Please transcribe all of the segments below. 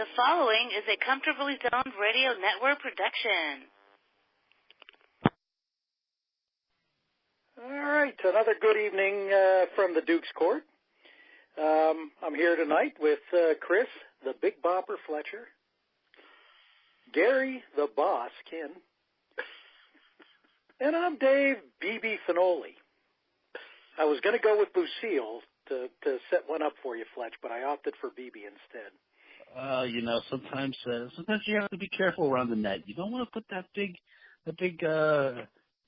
The following is a Comfortably Zoned Radio Network production. All right, another good evening from the Dukes Court. I'm here tonight with Chris, the Big Bopper Fletcher, Gary, the Boss Kinn, and I'm Dave BB Finoli. I was going to go with Lucille to set one up for you, Fletch, but I opted for BB instead. Sometimes you have to be careful around the net. You don't want to put that big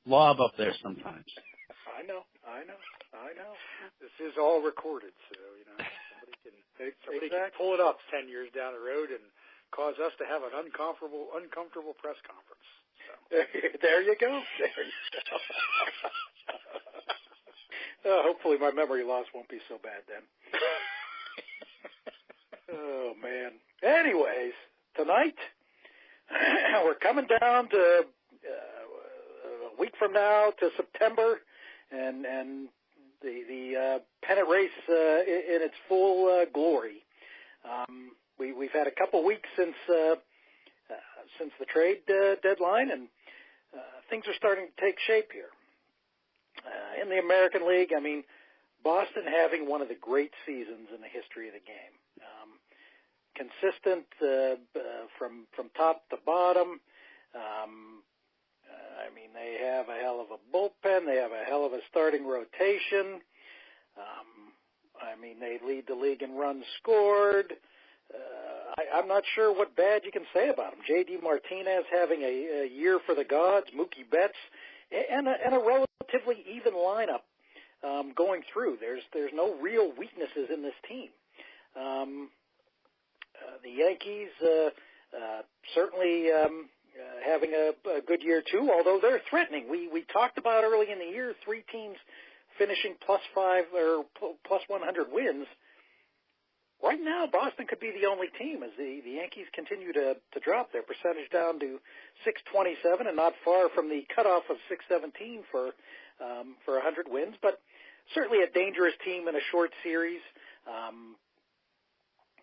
lob up there sometimes. I know. This is all recorded, so somebody can pull it up 10 years down the road and cause us to have an uncomfortable press conference. So. There you go. Hopefully my memory loss won't be so bad then. Oh, man. Anyways, tonight we're coming down to a week from now to September, and the pennant race in its full glory. We've had a couple weeks since the trade deadline, and things are starting to take shape here. In the American League, I mean, Boston having one of the great seasons in the history of the game. Consistent from top to bottom. They have a hell of a bullpen. They have a hell of a starting rotation. They lead the league in runs scored. I'm not sure what bad you can say about them. J.D. Martinez having a year for the gods. Mookie Betts, and a relatively even lineup going through. There's no real weaknesses in this team. The Yankees certainly having a good year too, although they're threatening. We talked about early in the year 3 teams finishing +5 or +100 wins. Right now, Boston could be the only team as the Yankees continue to drop their percentage down to .627 and not far from the cutoff of .617 for 100 wins, but certainly a dangerous team in a short series.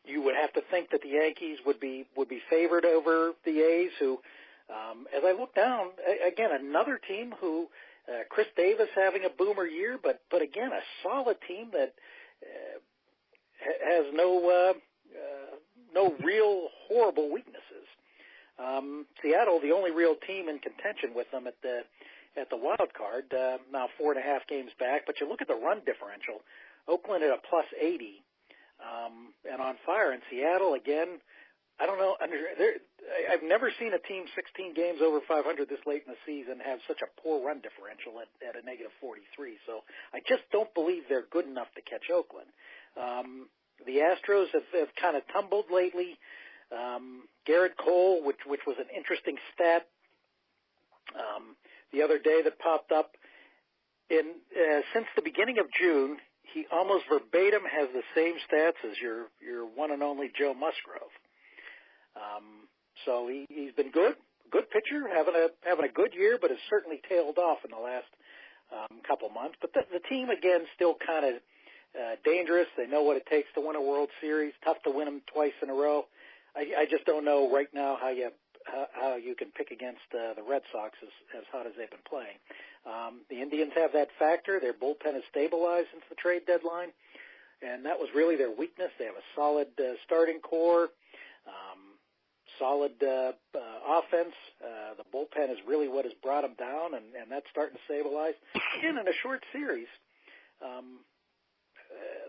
You would have to think that the Yankees would be favored over the A's, who, as I look down, again, another team who, Chris Davis having a boomer year, but again, a solid team that has no real horrible weaknesses. Seattle, the only real team in contention with them at the wild card, now 4.5 games back, but you look at the run differential, Oakland at a +80. And on fire in Seattle again. I don't know. I've never seen a team 16 games over 500 this late in the season have such a poor run differential at a -43. So I just don't believe they're good enough to catch Oakland. The Astros have kind of tumbled lately. Garrett Cole, which was an interesting stat the other day that popped up. Since the beginning of June, he almost verbatim has the same stats as your one and only Joe Musgrove. So he's been good pitcher, having a good year, but has certainly tailed off in the last couple months. But the team again still kind of dangerous. They know what it takes to win a World Series. Tough to win them twice in a row. I just don't know right now how you can pick against the Red Sox as hot as they've been playing. The Indians have that factor. Their bullpen has stabilized since the trade deadline, and that was really their weakness. They have a solid starting core, solid offense. The bullpen is really what has brought them down, and that's starting to stabilize. Again, in a short series,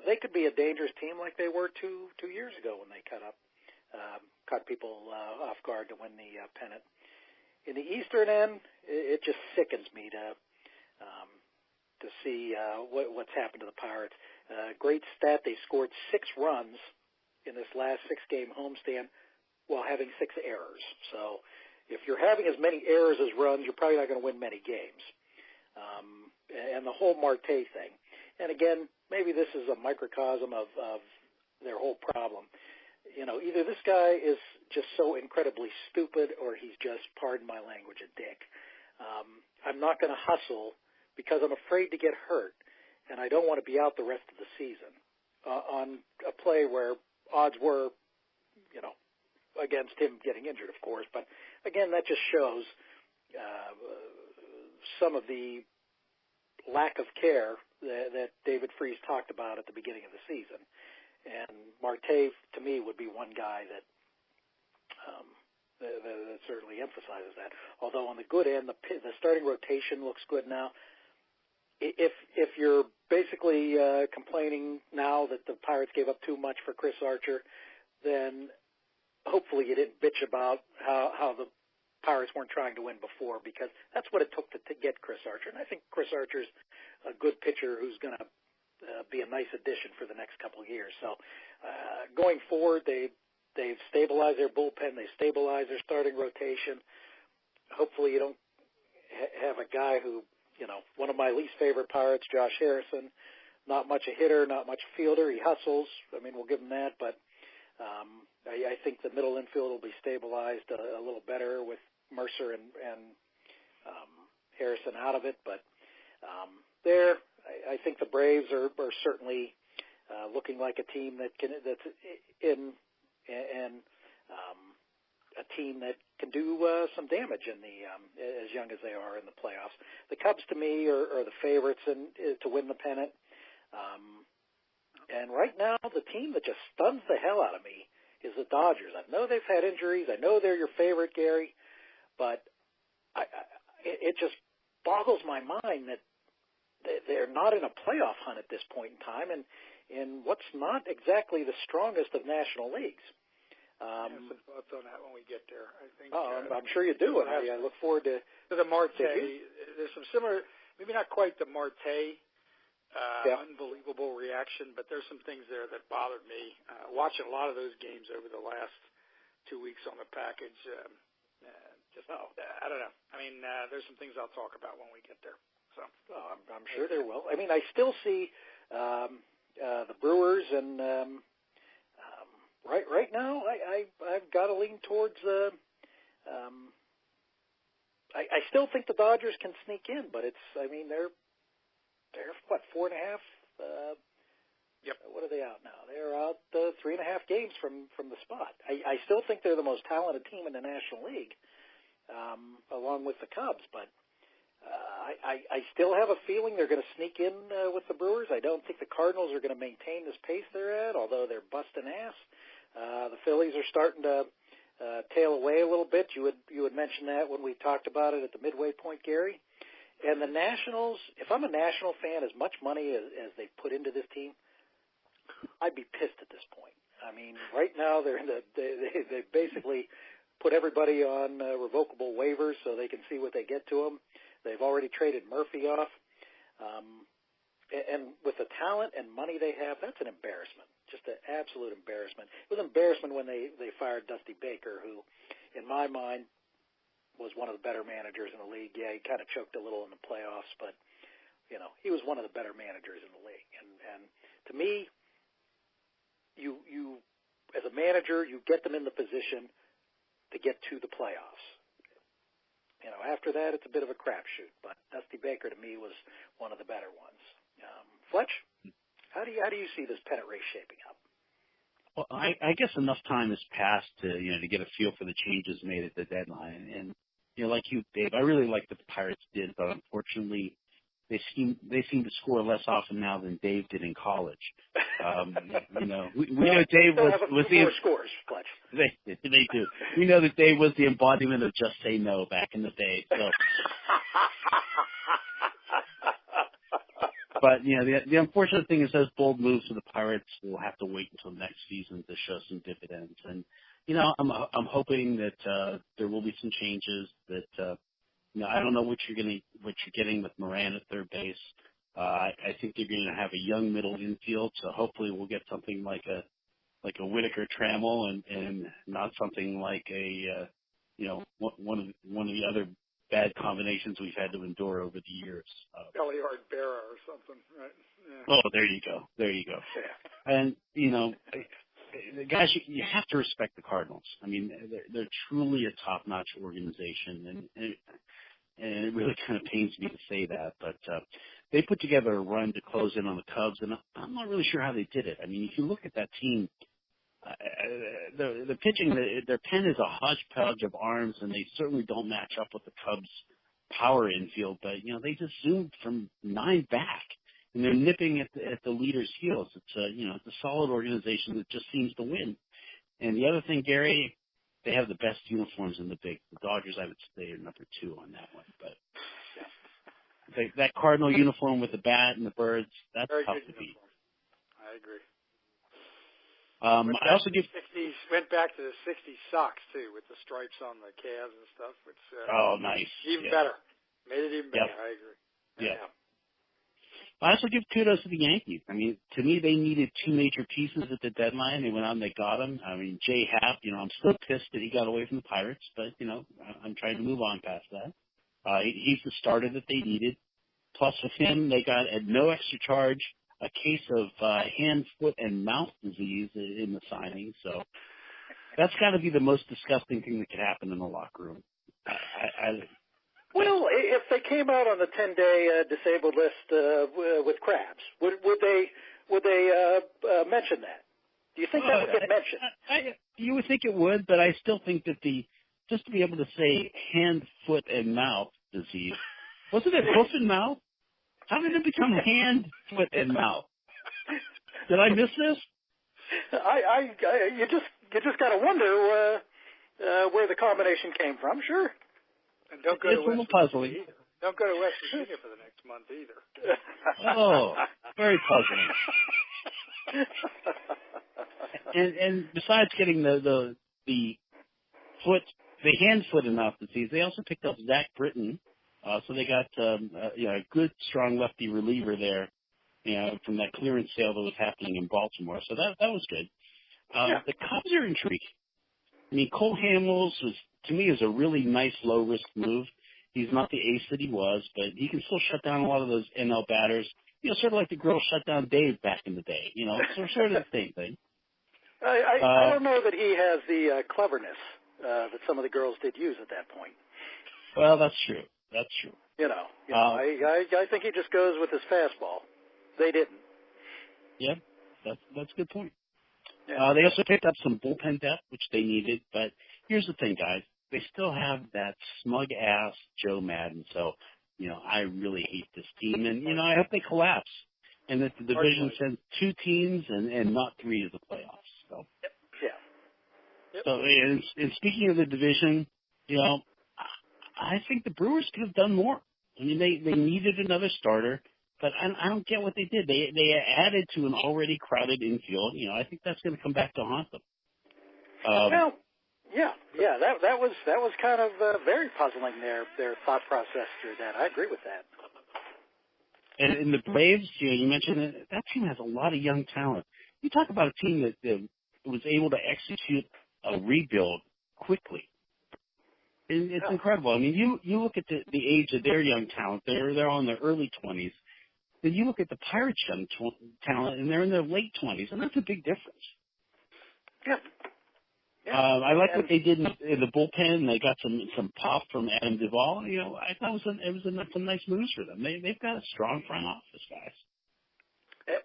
they could be a dangerous team like they were two years ago when they caught people off guard to win the pennant. In the Eastern end, it just sickens me to see what's happened to the Pirates. Great stat: they scored 6 runs in this last 6-game homestand while having 6 errors. So, if you're having as many errors as runs, you're probably not going to win many games. And the whole Marte thing. And again, maybe this is a microcosm of their whole problem. Either this guy is just so incredibly stupid or he's just, pardon my language, a dick. I'm not going to hustle because I'm afraid to get hurt, and I don't want to be out the rest of the season on a play where odds were, against him getting injured, of course. But again, that just shows some of the lack of care that David Freese talked about at the beginning of the season. And Marte, to me, would be one guy that certainly emphasizes that. Although on the good end, the starting rotation looks good now. If you're basically complaining now that the Pirates gave up too much for Chris Archer, then hopefully you didn't bitch about how the Pirates weren't trying to win before, because that's what it took to get Chris Archer. And I think Chris Archer's a good pitcher who's going to be a nice addition for the next couple of years. So going forward, they've stabilized their bullpen. They stabilized their starting rotation. Hopefully you don't have a guy who, one of my least favorite Pirates, Josh Harrison, not much a hitter, not much a fielder. He hustles. I mean, we'll give him that. But I think the middle infield will be stabilized a little better with Mercer and Harrison out of it. But I think the Braves are certainly looking like a team that's in and a team that can do some damage in the as young as they are in the playoffs. The Cubs, to me, are the favorites to win the pennant. And right now, the team that just stuns the hell out of me is the Dodgers. I know they've had injuries. I know they're your favorite, Gary, but it just boggles my mind that they're not in a playoff hunt at this point in time, and in what's not exactly the strongest of national leagues. I have some thoughts on that when we get there. I think. I'm sure you do, and I look forward to the Marte. There's some similar, maybe not quite the Marte unbelievable reaction, but there's some things there that bothered me. Watching a lot of those games over the last 2 weeks on the package, I don't know. I mean, there's some things I'll talk about when we get there. So I'm sure there will. I mean, I still see the Brewers, and right now I've got to lean towards. I still think the Dodgers can sneak in, but they're what, 4.5? Yep. What are they out now? They're out 3.5 games from the spot. I still think they're the most talented team in the National League, along with the Cubs. But I still have a feeling they're going to sneak in with the Brewers. I don't think the Cardinals are going to maintain this pace they're at, although they're busting ass. The Phillies are starting to tail away a little bit. You had mentioned that when we talked about it at the midway point, Gary. And the Nationals, if I'm a National fan, as much money as they put into this team, I'd be pissed at this point. I mean, right now they basically put everybody on revocable waivers so they can see what they get to them. They've already traded Murphy off. And with the talent and money they have, that's an embarrassment, just an absolute embarrassment. It was an embarrassment when they fired Dusty Baker, who, in my mind, was one of the better managers in the league. Yeah, he kind of choked a little in the playoffs, but, he was one of the better managers in the league. And to me, you as a manager, you get them in the position to get to the playoffs. After that, it's a bit of a crapshoot. But Dusty Baker, to me, was one of the better ones. Fletch, how do you see this pennant race shaping up? Well, I guess enough time has passed to get a feel for the changes made at the deadline. And like you, Dave, I really like what the Pirates did, but unfortunately, they seem to score less often now than Dave did in college. We know Dave was the scores, Fletch. They do. We know that Dave was the embodiment of just say no back in the day. So. But the unfortunate thing is those bold moves for the Pirates will have to wait until next season to show some dividends. And I'm hoping that there will be some changes. That I don't know what you're getting with Moran at third base. I think you're going to have a young middle infield, so hopefully we'll get something like a Whitaker Trammell and not something like a one of the other bad combinations we've had to endure over the years. Eliard Berra or something, right? Yeah. Oh, there you go. Yeah. And, guys, you have to respect the Cardinals. I mean, they're truly a top-notch organization, and it really kind of pains me to say that, but they put together a run to close in on the Cubs, and I'm not really sure how they did it. I mean, if you look at that team, the pitching, their pen is a hodgepodge of arms, and they certainly don't match up with the Cubs' power infield. But they just zoomed from 9 back, and they're nipping at the leader's heels. It's it's a solid organization that just seems to win. And the other thing, Gary, they have the best uniforms in the big. The Dodgers, I would say, are number 2 on that one. But that Cardinal uniform with the bat and the birds, that's very tough good to beat. I agree. I also give 60s, went back to the 60s socks too, with the stripes on the calves and stuff. Which nice, even better, made it even better. Yep. I agree. Yeah. I also give kudos to the Yankees. I mean, to me, they needed 2 major pieces at the deadline. They went out and they got them. I mean, Jay Happ, I'm still pissed that he got away from the Pirates, but I'm trying to move on past that. He's the starter that they needed. Plus, with him, they got at no extra charge a case of hand, foot, and mouth disease in the signing. So that's got to be the most disgusting thing that could happen in the locker room. Well, if they came out on the 10-day disabled list with crabs, would they mention that? Do you think that would get mentioned? You would think it would, but I still think that just to be able to say hand, foot, and mouth disease, wasn't it hoof and mouth? How did it become hand, foot, and mouth? Did I miss this? You just got to wonder where the combination came from. Sure. And don't go it's to a little West puzzling. Virginia. Don't go to West Virginia for the next month either. Oh, very puzzling. And besides getting the foot, the hand, foot, and mouth disease, they also picked up Zach Britton. So they got a good, strong lefty reliever there, from that clearance sale that was happening in Baltimore. So that was good. The Cubs are intriguing. I mean, Cole Hamels to me, is a really nice low-risk move. He's not the ace that he was, but he can still shut down a lot of those NL batters. Sort of like the girls shut down Dave back in the day. So sort of the same thing. I don't know that he has the cleverness that some of the girls did use at that point. Well, that's true. I think he just goes with his fastball. They didn't. Yeah, that's a good point. Yeah. They also picked up some bullpen depth, which they needed. But here's the thing, guys. They still have that smug-ass Joe Madden. So, I really hate this team. And, I hope they collapse. And that the division sends 2 teams and not 3 to the playoffs. So, Yep. So, and speaking of the division, I think the Brewers could have done more. I mean, they needed another starter, but I don't get what they did. They added to an already crowded infield. I think that's going to come back to haunt them. That was kind of very puzzling. Their thought process through that. I agree with that. And the Braves, you mentioned that team has a lot of young talent. You talk about a team that was able to execute a rebuild quickly. It's incredible. I mean, you look at the age of their young talent. They're on their early 20s. Then you look at the Pirates' young talent, and they're in their late 20s, and that's a big difference. Yeah. I like what they did in the bullpen. They got some pop from Adam Duvall. I thought it was some nice moves for them. They've got a strong front office, guys.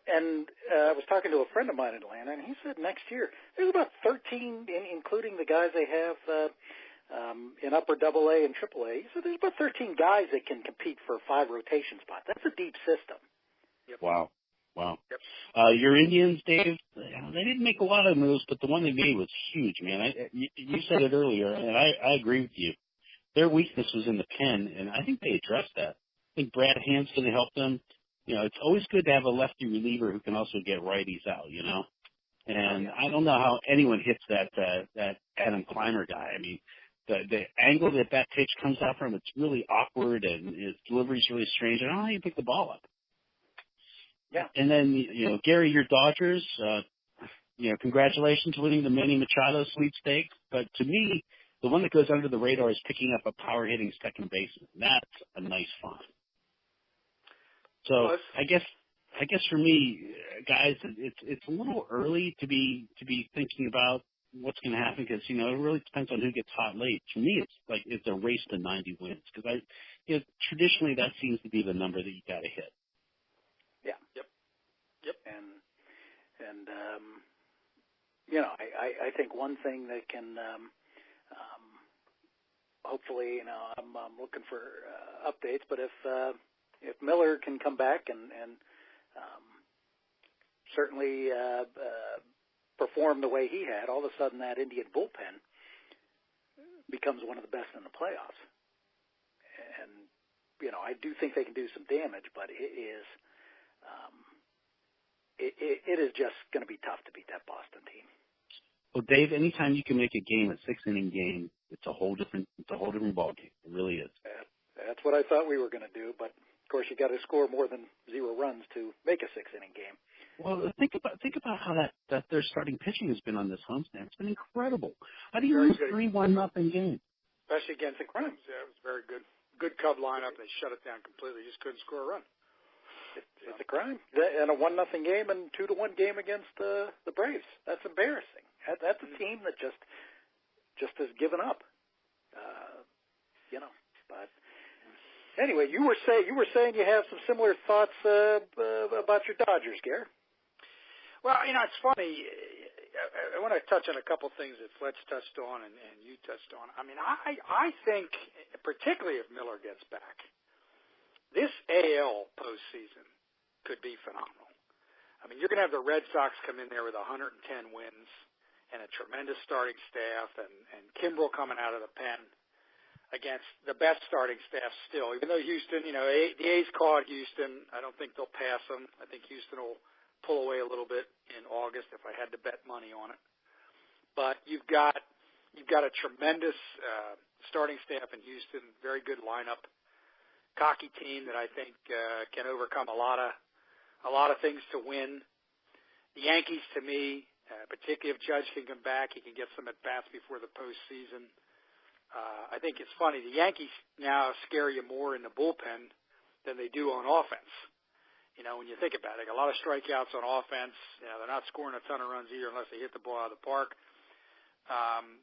And I was talking to a friend of mine in Atlanta, and he said next year there's about 13, including the guys they have in upper AA and AAA. He said there's about 13 guys that can compete for 5 rotation spots. That's a deep system. Yep. Wow. Yep. Your Indians, Dave, they didn't make a lot of moves, but the one they made was huge, man. You said it earlier, and I agree with you. Their weakness was in the pen, and I think they addressed that. I think Brad Hand's going to help them. It's always good to have a lefty reliever who can also get righties out, And I don't know how anyone hits that Adam Clymer guy. I mean, the angle that pitch comes out from, it's really awkward, and his delivery's really strange. I don't know how you pick the ball up. Yeah. And then, Gary, your Dodgers, congratulations winning the Manny Machado sweepstakes. But to me, the one that goes under the radar is picking up a power-hitting second baseman. That's a nice find. So I guess for me, guys, it's a little early to be thinking about what's going to happen because, it really depends on who gets hot late. To me, it's a race to 90 wins because traditionally that seems to be the number that you got to hit. Yeah. Yep. And I think one thing that can hopefully, I'm looking for updates, but if Miller can come back and certainly perform the way he had, all of a sudden that Indian bullpen becomes one of the best in the playoffs. And, I do think they can do some damage, but it is just going to be tough to beat that Boston team. Well, Dave, anytime you can make a game a 6-inning game, it's a whole different ball game. It really is. That's what I thought we were going to do, but of course you got to score more than 0 runs to make a 6-inning game. Well, think about how that their starting pitching has been on this homestand. It's been incredible. How do you lose 3-1 nothing game? Especially against the Cubs. Yeah, it was very good. Good Cub lineup. They shut it down completely. Just couldn't score a run. It's a crime. And a 1-0 game and 2-1 game against the Braves. That's embarrassing. That's a team that just has given up. But anyway, you were saying you have some similar thoughts about your Dodgers, Gare. Well, it's funny. I want to touch on a couple things that Fletch touched on and you touched on. I mean, I think, particularly if Miller gets back, this AL postseason could be phenomenal. I mean, you're going to have the Red Sox come in there with 110 wins and a tremendous starting staff, and Kimbrel coming out of the pen against the best starting staff still. Even though Houston, the A's caught Houston, I don't think they'll pass them. I think Houston will pull away a little bit in August if I had to bet money on it. But you've got a tremendous starting staff in Houston, very good lineup, cocky team that I think can overcome a lot of things to win. The Yankees, to me, particularly if Judge can come back, he can get some at-bats before the postseason. I think it's funny. The Yankees now scare you more in the bullpen than they do on offense. When you think about it, like a lot of strikeouts on offense. They're not scoring a ton of runs either unless they hit the ball out of the park.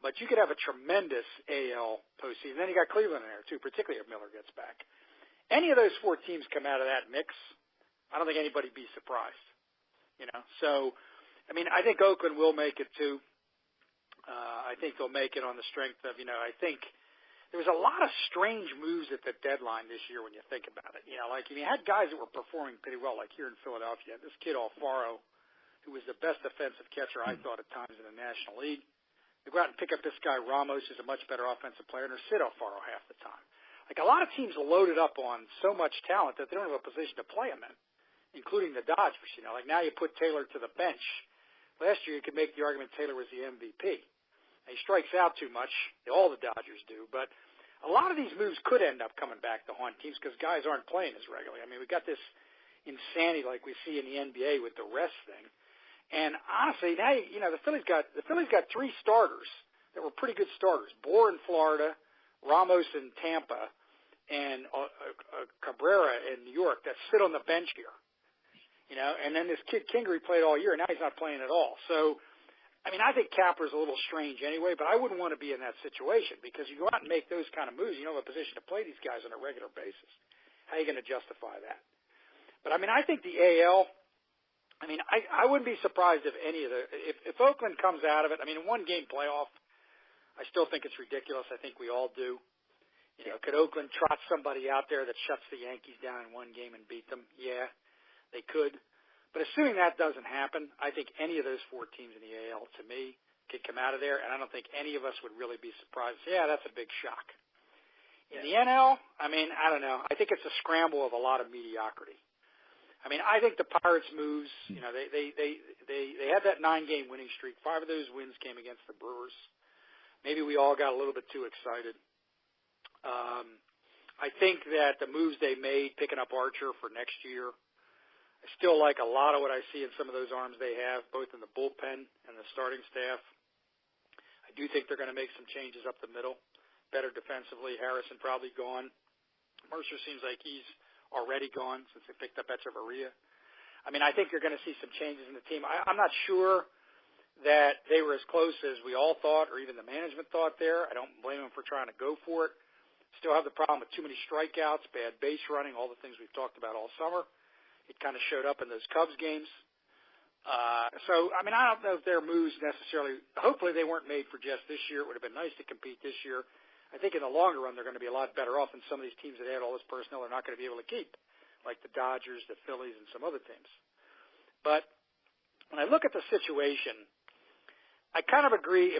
But you could have a tremendous AL postseason. Then you got Cleveland in there, too, particularly if Miller gets back. Any of those 4 teams come out of that mix, I don't think anybody'd be surprised. So, I mean, I think Oakland will make it, too. I think they'll make it on the strength of, I think there was a lot of strange moves at the deadline this year when you think about it. You had guys that were performing pretty well, like here in Philadelphia. This kid Alfaro, who was the best defensive catcher, I thought, at times in the National League. They go out and pick up this guy Ramos, who's a much better offensive player, and they're sit Alfaro half the time. Like, a lot of teams are loaded up on so much talent that they don't have a position to play him in, including the Dodgers. Like now you put Taylor to the bench. Last year you could make the argument Taylor was the MVP. He strikes out too much. All the Dodgers do. But a lot of these moves could end up coming back to haunt teams because guys aren't playing as regularly. I mean, we got this insanity like we see in the NBA with the rest thing. And honestly, now the Phillies got 3 starters that were pretty good starters. Bohr in Florida, Ramos in Tampa, and Cabrera in New York that sit on the bench here. And then this kid Kingery played all year, and now he's not playing at all. So, I mean, I think Kapler's a little strange anyway, but I wouldn't want to be in that situation because you go out and make those kind of moves, you don't have a position to play these guys on a regular basis. How are you going to justify that? But, I mean, I think the AL, I mean, I wouldn't be surprised if if Oakland comes out of it. I mean, a 1-game playoff, I still think it's ridiculous. I think we all do. Could Oakland trot somebody out there that shuts the Yankees down in 1 game and beat them? Yeah, they could. But assuming that doesn't happen, I think any of those 4 teams in the AL, to me, could come out of there, and I don't think any of us would really be surprised. Yeah, that's a big shock. In the NL, I mean, I don't know. I think it's a scramble of a lot of mediocrity. I mean, I think the Pirates' moves, they had that 9-game winning streak. 5 of those wins came against the Brewers. Maybe we all got a little bit too excited. I think that the moves they made, picking up Archer for next year, I still like a lot of what I see in some of those arms they have, both in the bullpen and the starting staff. I do think they're going to make some changes up the middle, better defensively. Harrison probably gone. Mercer seems like he's already gone since they picked up Echeverria. I mean, I think you're going to see some changes in the team. I'm not sure that they were as close as we all thought or even the management thought there. I don't blame them for trying to go for it. Still have the problem with too many strikeouts, bad base running, all the things we've talked about all summer. It kind of showed up in those Cubs games. So, I mean, I don't know if their moves necessarily, hopefully they weren't made for just this year. It would have been nice to compete this year. I think in the longer run, they're going to be a lot better off than some of these teams that had all this personnel they're not going to be able to keep, like the Dodgers, the Phillies, and some other teams. But when I look at the situation, I kind of agree.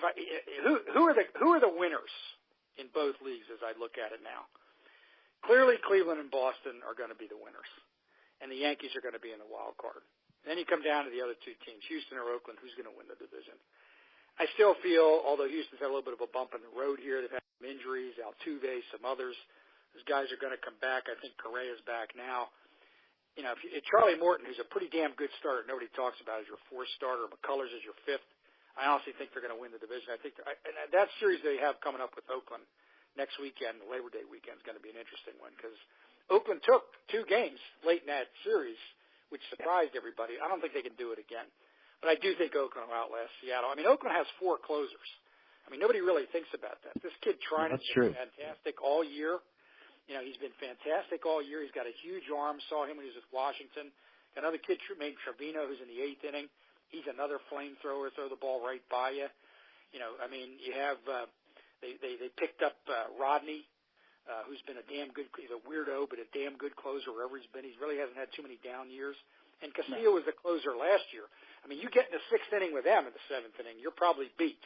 Who are the winners in both leagues as I look at it now? Clearly, Cleveland and Boston are going to be the winners, and the Yankees are going to be in the wild card. Then you come down to the other two teams, Houston or Oakland, who's going to win the division. I still feel, although Houston's had a little bit of a bump in the road here, they've had some injuries, Altuve, some others. Those guys are going to come back. I think Correa's back now. You know, if Charlie Morton, who's a pretty damn good starter, nobody talks about as your fourth starter, McCullers is your fifth. I honestly think they're going to win the division. I think and that series they have coming up with Oakland next weekend, the Labor Day weekend, is going to be an interesting one because Oakland took 2 games late in that series, which surprised everybody. I don't think they can do it again. But I do think Oakland will outlast Seattle. I mean, Oakland has 4 closers. I mean, nobody really thinks about that. This kid Trinan has been fantastic all year. You know, he's been fantastic all year. He's got a huge arm. Saw him when he was with Washington. Got another kid named Trevino who's in the 8th inning. He's another flamethrower, throw the ball right by you. You know, I mean, you have they picked up Rodney, who's been a damn good. He's a weirdo, but a damn good closer wherever he's been. He really hasn't had too many down years. And Castillo was the closer last year. I mean, you get in the 6th inning with them in the 7th inning, you're probably beat.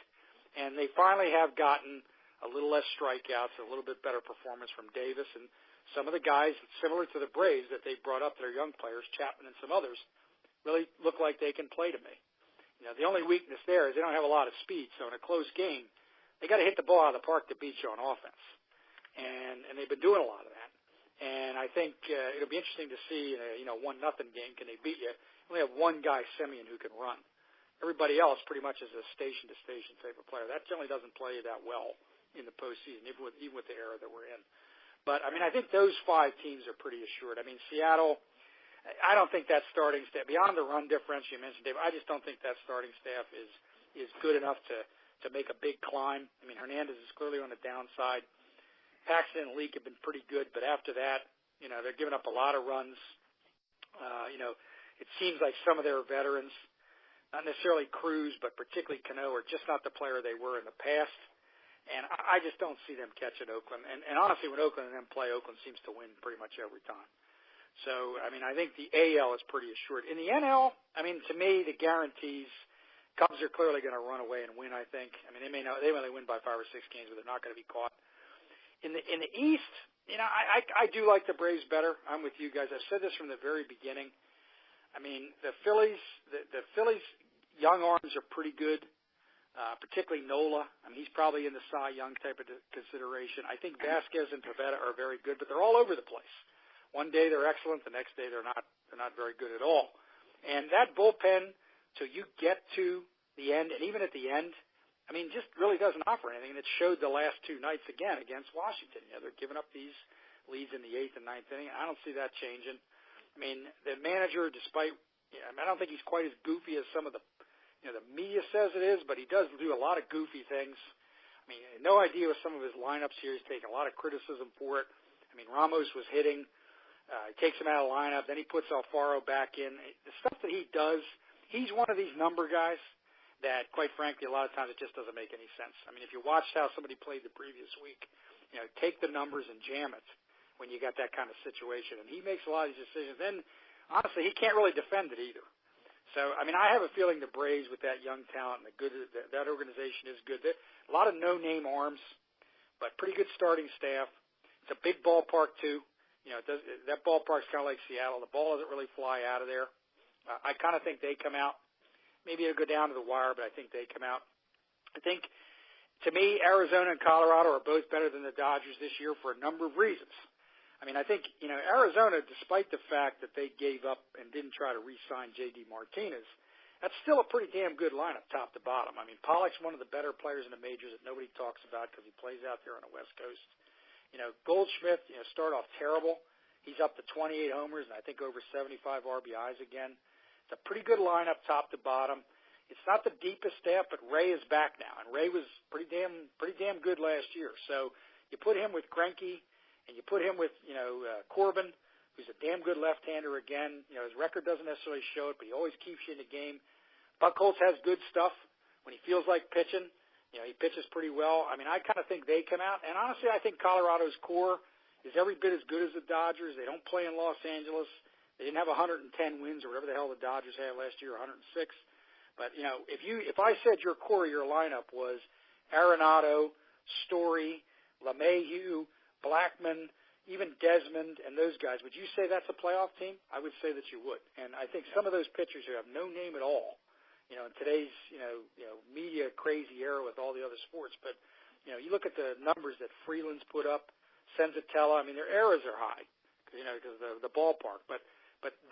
And they finally have gotten a little less strikeouts, a little bit better performance from Davis and some of the guys similar to the Braves that they brought up, their young players, Chapman and some others, really look like they can play to me. You know, the only weakness there is they don't have a lot of speed, so in a close game, they got to hit the ball out of the park to beat you on offense. And they've been doing a lot of that. And I think it'll be interesting to see, in a 1-0 game, can they beat you? We have one guy, Semien, who can run. Everybody else pretty much is a station-to-station type of player. That generally doesn't play that well in the postseason, even with the era that we're in. But, I mean, I think those 5 teams are pretty assured. I mean, Seattle, I don't think that starting staff, beyond the run differential you mentioned, Dave, I just don't think that starting staff is good enough to make a big climb. I mean, Hernandez is clearly on the downside. Paxton and Leak have been pretty good, but after that, you know, they're giving up a lot of runs. You know, it seems like some of their veterans, not necessarily Cruz, but particularly Cano, are just not the player they were in the past. And I just don't see them catching Oakland. And honestly, when Oakland and them play, Oakland seems to win pretty much every time. So, I mean, I think the AL is pretty assured. In the NL, I mean, to me, the guarantees, Cubs are clearly going to run away and win, I think. I mean, they may only win by 5 or 6 games, but they're not going to be caught. In the East, you know, I do like the Braves better. I'm with you guys. I've said this from the very beginning. I mean, the Phillies young arms are pretty good, particularly Nola. I mean, he's probably in the Cy Young type of consideration. I think Vasquez and Pivetta are very good, but they're all over the place. One day they're excellent, the next day they're not very good at all. And that bullpen, till you get to the end, and even at the end, I mean, just really doesn't offer anything. And it showed the last 2 nights again against Washington. You know, they're giving up these leads in the 8th and 9th inning. I don't see that changing. I mean, the manager, despite, I don't think he's quite as goofy as some of the media says it is, but he does do a lot of goofy things. I mean, no idea with some of his lineups here. He's taking a lot of criticism for it. I mean, Ramos was hitting. He takes him out of the lineup. Then he puts Alfaro back in. The stuff that he does, he's one of these number guys that, quite frankly, a lot of times it just doesn't make any sense. I mean, if you watched how somebody played the previous week, you know, take the numbers and jam it when you got that kind of situation. And he makes a lot of these decisions. Then, honestly, he can't really defend it either. So, I mean, I have a feeling the Braves with that young talent and that organization is good. A lot of no-name arms, but pretty good starting staff. It's a big ballpark, too. You know, that ballpark's kind of like Seattle. The ball doesn't really fly out of there. I kind of think they come out. Maybe it'll go down to the wire, but I think they come out. I think, to me, Arizona and Colorado are both better than the Dodgers this year for a number of reasons. I mean, I think, you know, Arizona, despite the fact that they gave up and didn't try to re-sign J.D. Martinez, that's still a pretty damn good lineup top to bottom. I mean, Pollock's one of the better players in the majors that nobody talks about because he plays out there on the West Coast. You know, Goldschmidt, you know, started off terrible. He's up to 28 homers and I think over 75 RBIs again. It's a pretty good lineup top to bottom. It's not the deepest staff, but Ray is back now, and Ray was pretty damn good last year. So you put him with Greinke, and you put him with, you know, Corbin, who's a damn good left-hander again. You know, his record doesn't necessarily show it, but he always keeps you in the game. Buchholz has good stuff when he feels like pitching. He pitches pretty well. I mean, I kind of think they come out. And honestly, I think Colorado's core is every bit as good as the Dodgers. They don't play in Los Angeles. They didn't have 110 wins or whatever the hell the Dodgers had last year, 106. But, if I said your core of your lineup was Arenado, Story, LeMahieu, Blackmon, even Desmond and those guys, would you say that's a playoff team? I would say that you would. And I think some of those pitchers who have no name at all, in today's, media crazy era with all the other sports. But, you look at the numbers that Freeland's put up, Senzatella, I mean, their errors are high, because of the ballpark. But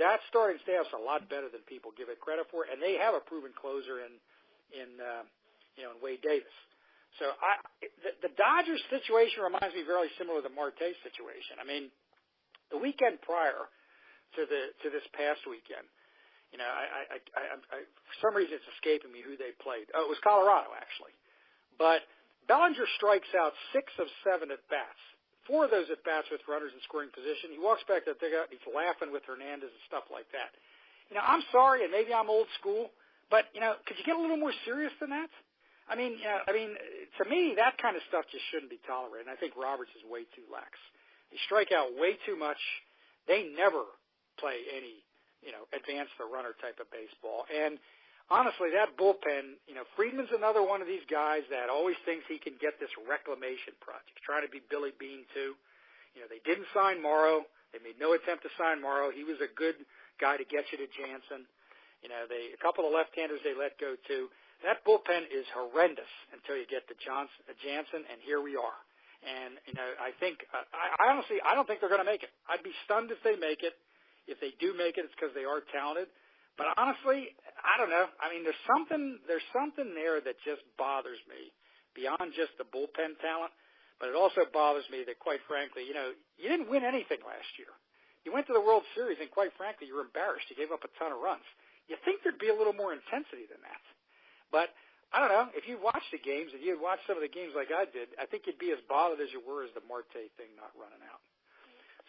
that starting staff's a lot better than people give it credit for, and they have a proven closer in Wade Davis. So the Dodgers situation reminds me very similar to the Marte situation. I mean, the weekend prior to this past weekend, for some reason it's escaping me who they played. Oh, it was Colorado actually. But Bellinger strikes out 6 of 7 at bats. 4 of those at bats with runners in scoring position. He walks back to the dugout and he's laughing with Hernandez and stuff like that. I'm sorry, and maybe I'm old school, but could you get a little more serious than that? I mean, to me, that kind of stuff just shouldn't be tolerated. And I think Roberts is way too lax. They strike out way too much. They never play any, advance the runner type of baseball. And honestly, that bullpen, Friedman's another one of these guys that always thinks he can get this reclamation project, trying to be Billy Beane too. They didn't sign Morrow. They made no attempt to sign Morrow. He was a good guy to get you to Jansen. A couple of left-handers they let go too. That bullpen is horrendous until you get to Jansen, and here we are. And, I think, I honestly, I don't think they're going to make it. I'd be stunned if they make it. If they do make it, it's because they are talented. But honestly, I don't know. I mean, there's something there that just bothers me beyond just the bullpen talent. But it also bothers me that, quite frankly, you didn't win anything last year. You went to the World Series, and quite frankly, you were embarrassed. You gave up a ton of runs. You think there'd be a little more intensity than that. But I don't know. If you watched the games, if you had watched some of the games like I did, I think you'd be as bothered as you were as the Marte thing not running out.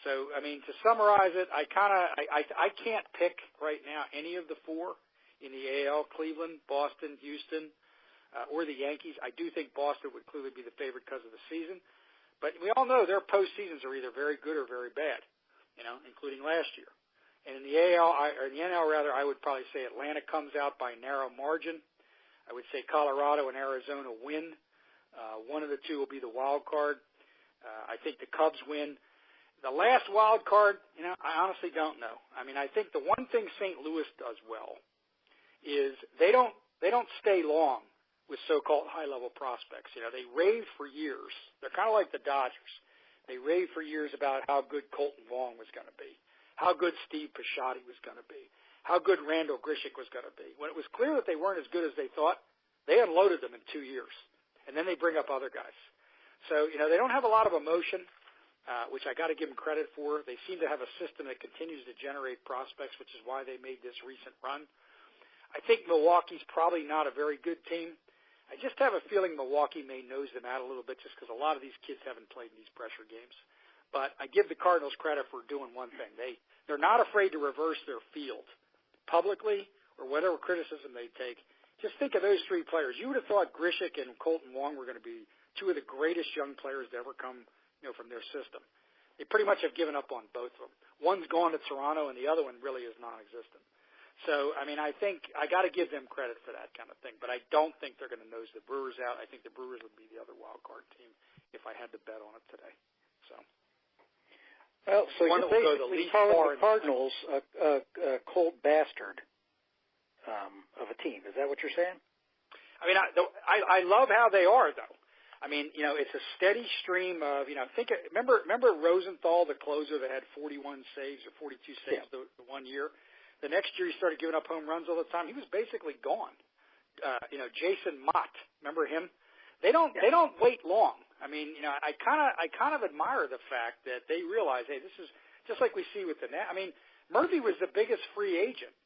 So, I mean, to summarize it, I can't pick right now any of the 4 in the AL, Cleveland, Boston, Houston, or the Yankees. I do think Boston would clearly be the favorite because of the season. But we all know their postseasons are either very good or very bad, including last year. And in the NL, I would probably say Atlanta comes out by a narrow margin. I would say Colorado and Arizona win. One of the two will be the wild card. I think the Cubs win. The last wild card, I honestly don't know. I mean, I think the one thing St. Louis does well is they don't stay long with so-called high-level prospects. They rave for years. They're kind of like the Dodgers. They rave for years about how good Colton Wong was going to be, how good Steve Piscotty was going to be, how good Randall Grichuk was going to be. When it was clear that they weren't as good as they thought, they unloaded them in 2 years, and then they bring up other guys. So, they don't have a lot of emotion, which I got to give them credit for. They seem to have a system that continues to generate prospects, which is why they made this recent run. I think Milwaukee's probably not a very good team. I just have a feeling Milwaukee may nose them out a little bit just because a lot of these kids haven't played in these pressure games. But I give the Cardinals credit for doing one thing. They're not afraid to reverse their field publicly or whatever criticism they take. Just think of those 3 players. You would have thought Grichuk and Colton Wong were going to be 2 of the greatest young players to ever come, from their system. They pretty much have given up on both of them. One's gone to Toronto, and the other one really is non-existent. So, I mean, I think I got to give them credit for that kind of thing. But I don't think they're going to nose the Brewers out. I think the Brewers would be the other wild card team if I had to bet on it today. So. Well, so you're basically calling the Cardinals a cold bastard of a team. Is that what you're saying? I mean, I love how they are, though. I mean, it's a steady stream of, remember Rosenthal, the closer that had 41 saves or 42 saves the 1 year? The next year he started giving up home runs all the time. He was basically gone. Jason Mott, remember him? They don't wait long. I mean, I kind of admire the fact that they realize, hey, this is just like we see with the Nats. I mean, Murphy was the biggest free agent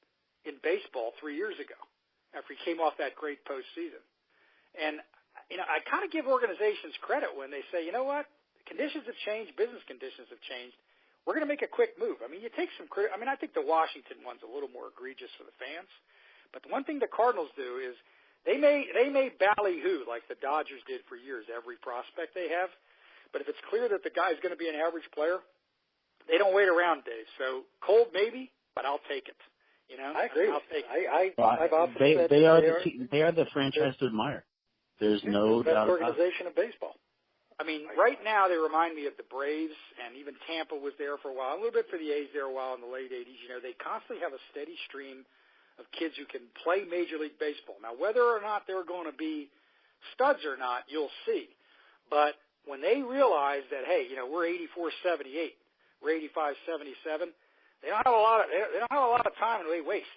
in baseball 3 years ago after he came off that great postseason. And I kind of give organizations credit when they say, you know what, conditions have changed, business conditions have changed. We're going to make a quick move. I mean, you take some credit. I mean, I think the Washington one's a little more egregious for the fans, But the one thing the Cardinals do is they may ballyhoo like the Dodgers did for years, every prospect they have. But if it's clear that the guy's going to be an average player, they don't wait around, Dave. So cold maybe, but I'll take it. You know, I agree. I'll take it. I've often said they are the franchise to admire. There's no the best doubt. organization of baseball. I mean, right now they remind me of the Braves, and even Tampa was there for a while. A little bit for the A's there a while in the late 80s. You know, they constantly have a steady stream of kids who can play Major League Baseball. Now, whether or not they're going to be studs or not, you'll see. But when they realize that, hey, you know, we're 84-78, we're 85-77, they don't have a lot of time and they waste.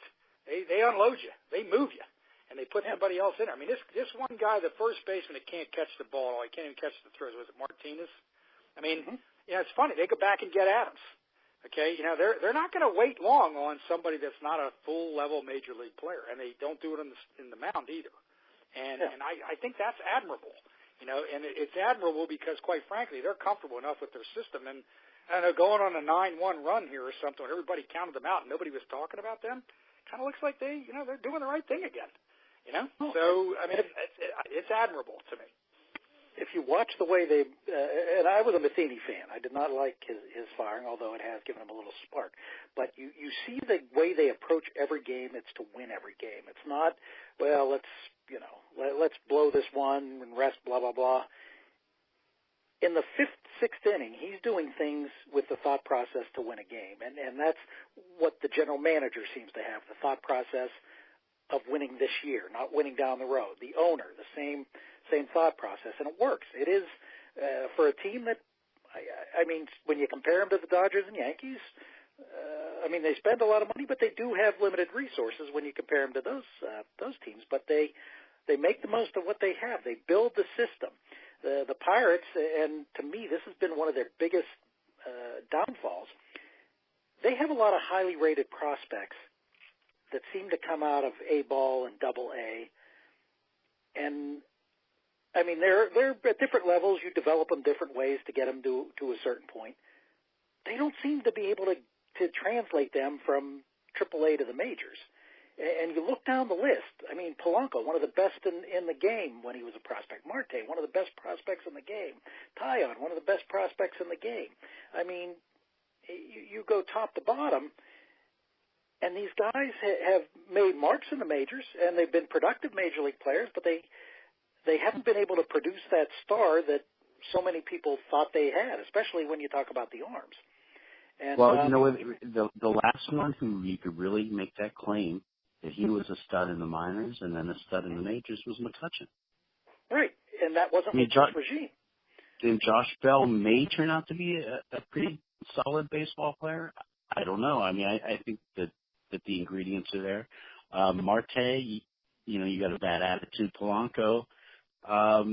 They unload you, they move you, and they put somebody else in there. I mean, this one guy, the first baseman, that can't catch the ball, he can't even catch the throws. Was it Martinez? I mean, you know, it's funny. They go back and get Adams. Okay, you know, they're not going to wait long on somebody that's not a full level major league player, and they don't do it in the mound either. And I think that's admirable. You know, and it's admirable because, quite frankly, they're comfortable enough with their system. And I don't know, going on a 9-1 run here or something, when everybody counted them out and nobody was talking about them, kind of looks like they're doing the right thing again. You know, so I mean, it's admirable to me. If you watch the way they, and I was a Matheny fan, I did not like his firing, although it has given him a little spark. But you see the way they approach every game; it's to win every game. It's not, well, let's blow this one and rest, blah blah blah. In the 5th, 6th inning, he's doing things with the thought process to win a game, and that's what the general manager seems to have, the thought process of winning this year, not winning down the road. The owner, the same thought process, and it works. It is for a team that, I mean, when you compare them to the Dodgers and Yankees, I mean, they spend a lot of money, but they do have limited resources when you compare them to those teams. But they make the most of what they have. They build the system. The Pirates, and to me, this has been one of their biggest downfalls. They have a lot of highly rated prospects that seem to come out of A-ball and AA. And, I mean, they're at different levels. You develop them different ways to get them to a certain point. They don't seem to be able to translate them from AAA to the majors. And you look down the list. I mean, Polanco, one of the best in the game when he was a prospect. Marte, one of the best prospects in the game. Taillon, one of the best prospects in the game. I mean, you go top to bottom, and these guys have made marks in the majors, and they've been productive major league players, but they haven't been able to produce that star that so many people thought they had, especially when you talk about the arms. And, well, you know, the last one who you could really make that claim that he was a stud in the minors and then a stud in the majors was McCutchen. Right, and that wasn't with this regime. And Josh Bell may turn out to be a pretty solid baseball player. I don't know. I mean, I think that the ingredients are there. Marte, you know, you got a bad attitude. Polanco, I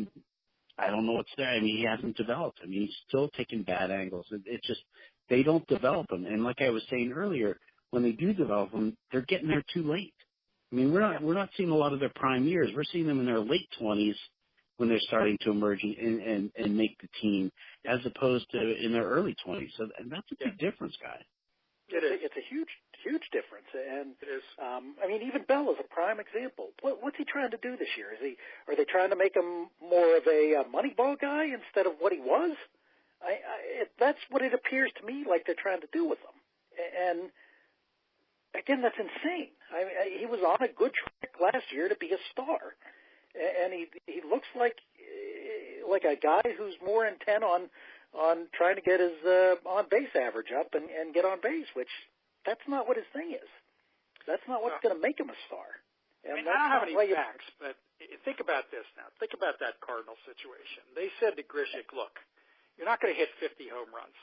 don't know what's there. I mean, he hasn't developed. I mean, he's still taking bad angles. It's just they don't develop them. And like I was saying earlier, when they do develop them, they're getting there too late. I mean, we're not seeing a lot of their prime years. We're seeing them in their late 20s when they're starting to emerge and make the team, as opposed to in their early 20s. So that's a big difference, guys. It's a huge difference, and it is. I mean, even Bell is a prime example. What's he trying to do this year? Are they trying to make him more of a Moneyball guy instead of what he was? That's what it appears to me like they're trying to do with him. And again, that's insane. I mean, he was on a good track last year to be a star, and he looks like a guy who's more intent on trying to get his on-base average up and get on base, which that's not what his thing is. That's not what's going to make him a star. And I mean, I don't have any facts, but think about this now. Think about that Cardinal situation. They said to Grishik, look, you're not going to hit 50 home runs.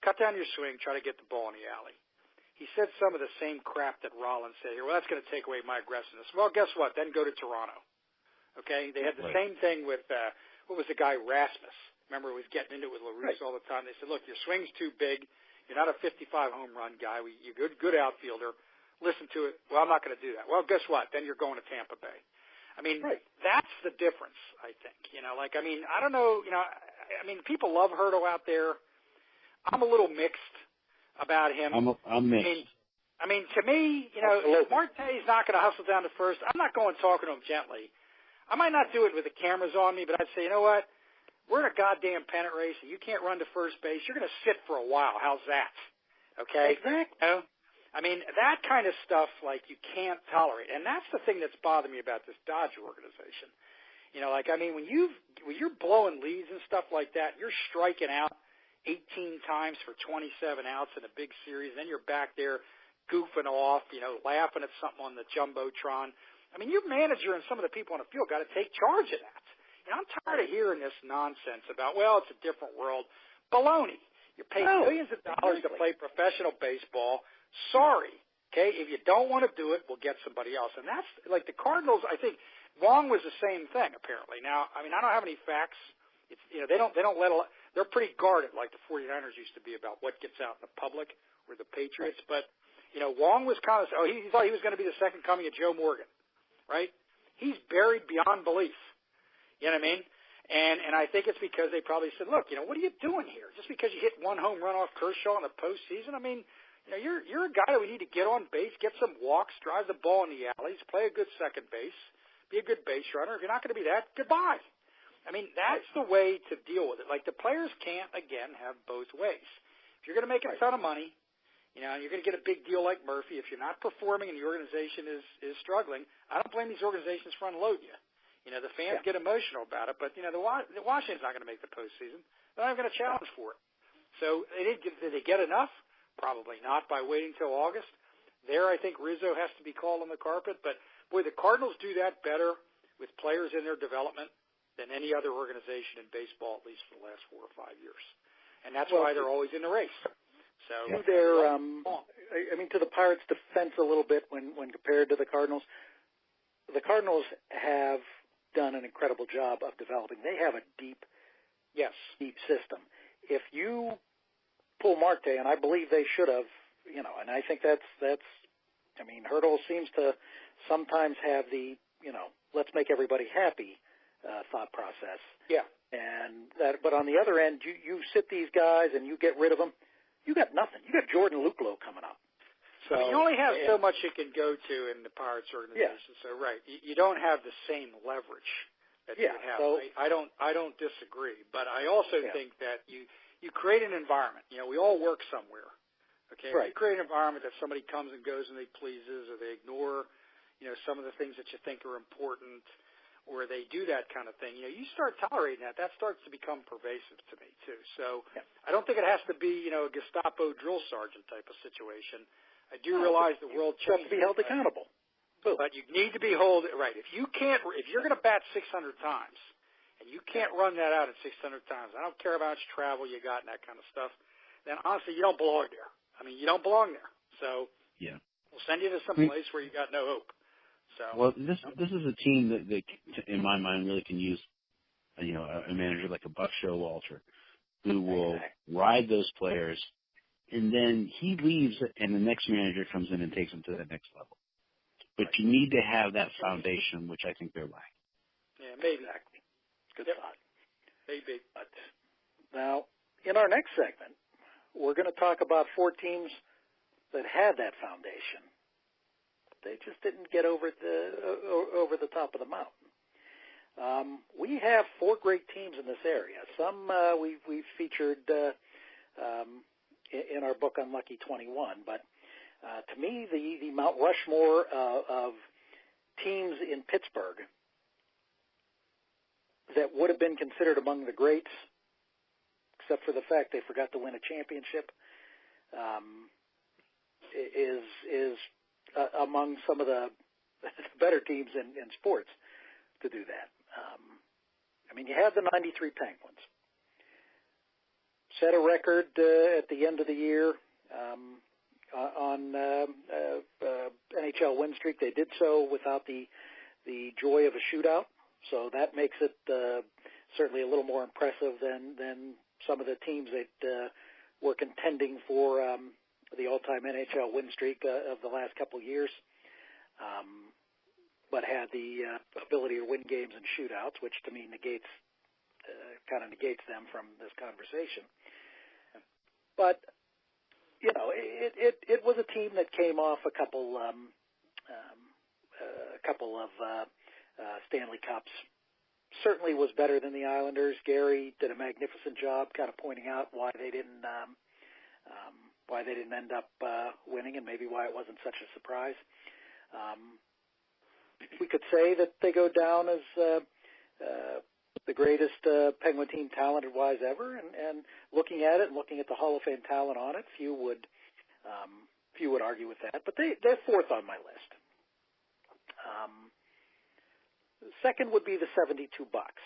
Cut down your swing, try to get the ball in the alley. He said some of the same crap that Rollins said here. Well, that's going to take away my aggressiveness. Well, guess what? Then go to Toronto. Okay? They had the same thing with, what was the guy, Rasmus. Remember, he was getting into it with LaRusse all the time. They said, look, your swing's too big. You're not a 55 home run guy. You're a good outfielder. Listen to it. Well, I'm not going to do that. Well, guess what? Then you're going to Tampa Bay. I mean, that's the difference, I think. You know, like, I mean, I don't know. You know, I mean, people love Hurtle out there. I'm a little mixed about him. I'm mixed. I mean, I mean, to me, Marte's not going to hustle down to first. I'm not going talking to him gently. I might not do it with the cameras on me, but I'd say, you know what? We're in a goddamn pennant race, and you can't run to first base. You're going to sit for a while. How's that? Okay? Exactly. You know? I mean, that kind of stuff, like, you can't tolerate. And that's the thing that's bothered me about this Dodger organization. You know, like, I mean, when you're blowing leads and stuff like that, you're striking out 18 times for 27 outs in a big series, then you're back there goofing off, laughing at something on the Jumbotron. I mean, your manager and some of the people on the field got to take charge of that. I'm tired of hearing this nonsense about, well, it's a different world. Baloney. You're paying millions of dollars to play professional baseball. Sorry. Okay? If you don't want to do it, we'll get somebody else. And that's, like the Cardinals, I think, Wong was the same thing, apparently. Now, I mean, I don't have any facts. It's, they don't let they're pretty guarded, like the 49ers used to be, about what gets out in the public or the Patriots. But, Wong was kind of, he thought he was going to be the second coming of Joe Morgan, right? He's buried beyond belief. You know what I mean? And I think it's because they probably said, look, what are you doing here? Just because you hit one home run off Kershaw in the postseason? I mean, you're a guy that we need to get on base, get some walks, drive the ball in the alleys, play a good second base, be a good base runner. If you're not going to be that, goodbye. I mean, that's the way to deal with it. Like, the players can't, again, have both ways. If you're going to make a ton of money, you're going to get a big deal like Murphy. If you're not performing and the organization is struggling, I don't blame these organizations for unloading you. The fans get emotional about it, but, the Washington's not going to make the postseason. They're not going to challenge for it. So did they get enough? Probably not by waiting till August. There, I think Rizzo has to be called on the carpet. But, boy, the Cardinals do that better with players in their development than any other organization in baseball, at least for the last 4 or 5 years. And that's why they're always in the race. So they're, I mean, to the Pirates' defense a little bit when compared to the Cardinals have done an incredible job of developing. They have a deep system. If you pull Marte, and I believe they should have, and I think that's I mean, Hurdle seems to sometimes have the, let's make everybody happy thought process. Yeah. And that, but on the other end, you sit these guys and you get rid of them, you got nothing. You got Jordan Luclo coming up. So you only have so much you can go to in the Pirates organization. Yeah. So you don't have the same leverage that you have. So, I don't disagree, but I also think that you create an environment. We all work somewhere. Okay, right. You create an environment that somebody comes and goes and they pleases, or they ignore, some of the things that you think are important, or they do that kind of thing. You start tolerating that. That starts to become pervasive to me too. So I don't think it has to be, a Gestapo drill sergeant type of situation. I do realize the world changes. You have to be held accountable. But you need to be held right. If you're going to bat 600 times and you can't run that out at 600 times, I don't care about how much travel you got and that kind of stuff, then honestly you don't belong there. I mean, you don't belong there. So we'll send you to some place where you got no hope. So this is a team that in my mind really can use a manager like a Buck Showalter who will ride those players. And then he leaves, and the next manager comes in and takes him to the next level. But you need to have that foundation, which I think they're lacking. Yeah, maybe. Exactly. Good thought. Maybe. But now, in our next segment, we're going to talk about 4 teams that had that foundation. They just didn't get over the top of the mountain. We have 4 great teams in this area. Some we've featured in our book Unlucky 21, but to me, the Mount Rushmore of teams in Pittsburgh that would have been considered among the greats, except for the fact they forgot to win a championship, is among some of the better teams in sports to do that. I mean, you have the 93 Penguins. Set a record at the end of the year on NHL win streak. They did so without the joy of a shootout, so that makes it certainly a little more impressive than some of the teams that were contending for the all-time NHL win streak of the last couple of years, but had the ability to win games in shootouts, which to me kind of negates them from this conversation. But it was a team that came off a couple of Stanley Cups. Certainly was better than the Islanders. Gary did a magnificent job kind of pointing out why they didn't end up winning, and maybe why it wasn't such a surprise. We could say that they go down as the greatest Penguin team talented-wise ever, and looking at it and looking at the Hall of Fame talent on it, few would argue with that. But they're fourth on my list. Second would be the 72 Bucks.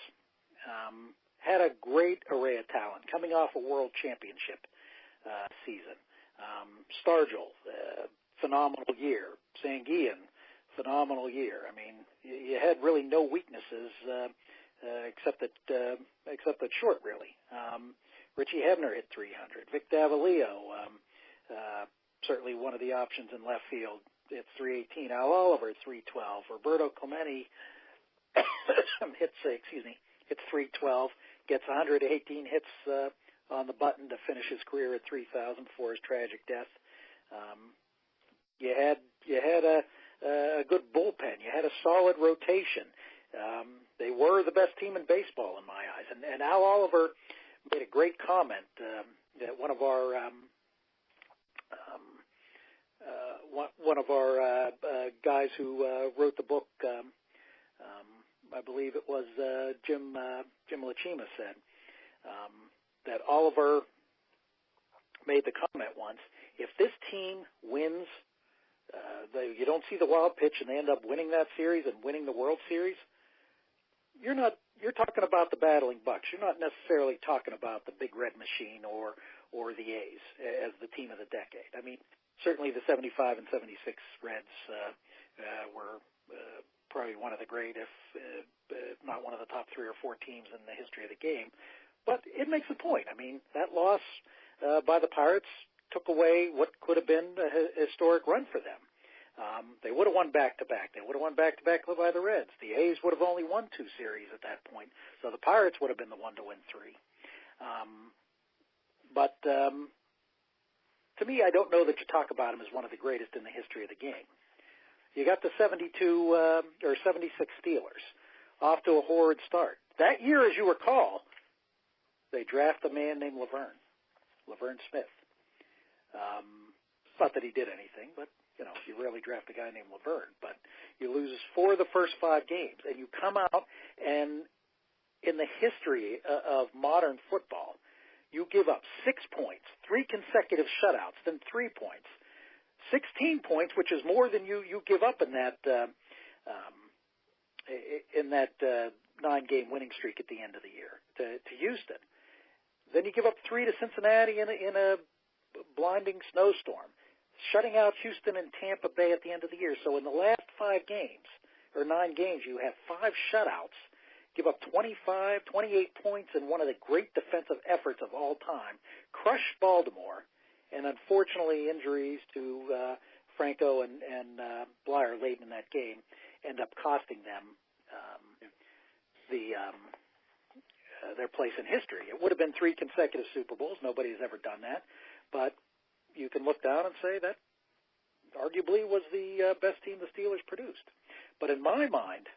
Had a great array of talent coming off a World Championship season. Stargell, phenomenal year. Sanguian, phenomenal year. I mean, you had really no weaknesses except that short, really. Richie Hebner hit 300. Vic Davalio, certainly one of the options in left field, hits 318. Al Oliver, 312. Roberto Clemente hits 312. Gets 118 hits on the button to finish his career at 3,000 before his tragic death. You had a good bullpen. You had a solid rotation. They were the best team in baseball in my eyes. And Al Oliver made a great comment that one of our guys who wrote the book, I believe it was Jim Lachima, said that Oliver made the comment once: if this team wins, you don't see the wild pitch and they end up winning that series and winning the World Series, you're talking about the battling Bucks. You're not necessarily talking about the Big Red Machine or the A's as the team of the decade. I mean, certainly the 75 and 76 Reds were probably one of the great, if not one of the top 3 or 4 teams in the history of the game. But it makes a point. I mean, that loss by the Pirates took away what could have been a historic run for them. They would have won back-to-back. They would have won back-to-back by the Reds. The A's would have only won 2 series at that point. So the Pirates would have been the one to win 3. But to me, I don't know that you talk about him as one of the greatest in the history of the game. You got the 76 Steelers off to a horrid start. That year, as you recall, they draft a man named Laverne Smith. Not that he did anything, but you rarely draft a guy named Laverne. But you lose 4 of the first 5 games, and you come out, and in the history of modern football, you give up 6 points, 3 consecutive shutouts, then 3 points, 16 points, which is more than you give up in that 9-game winning streak at the end of the year to Houston. Then you give up 3 to Cincinnati in a blinding snowstorm, shutting out Houston and Tampa Bay at the end of the year. So in the last 5 games, or 9 games, you have 5 shutouts, give up 28 points in one of the great defensive efforts of all time, crush Baltimore, and unfortunately injuries to Franco and Blyer late in that game end up costing them their place in history. It would have been 3 consecutive Super Bowls. Nobody has ever done that. But you can look down and say that arguably was the best team the Steelers produced. But in my mind,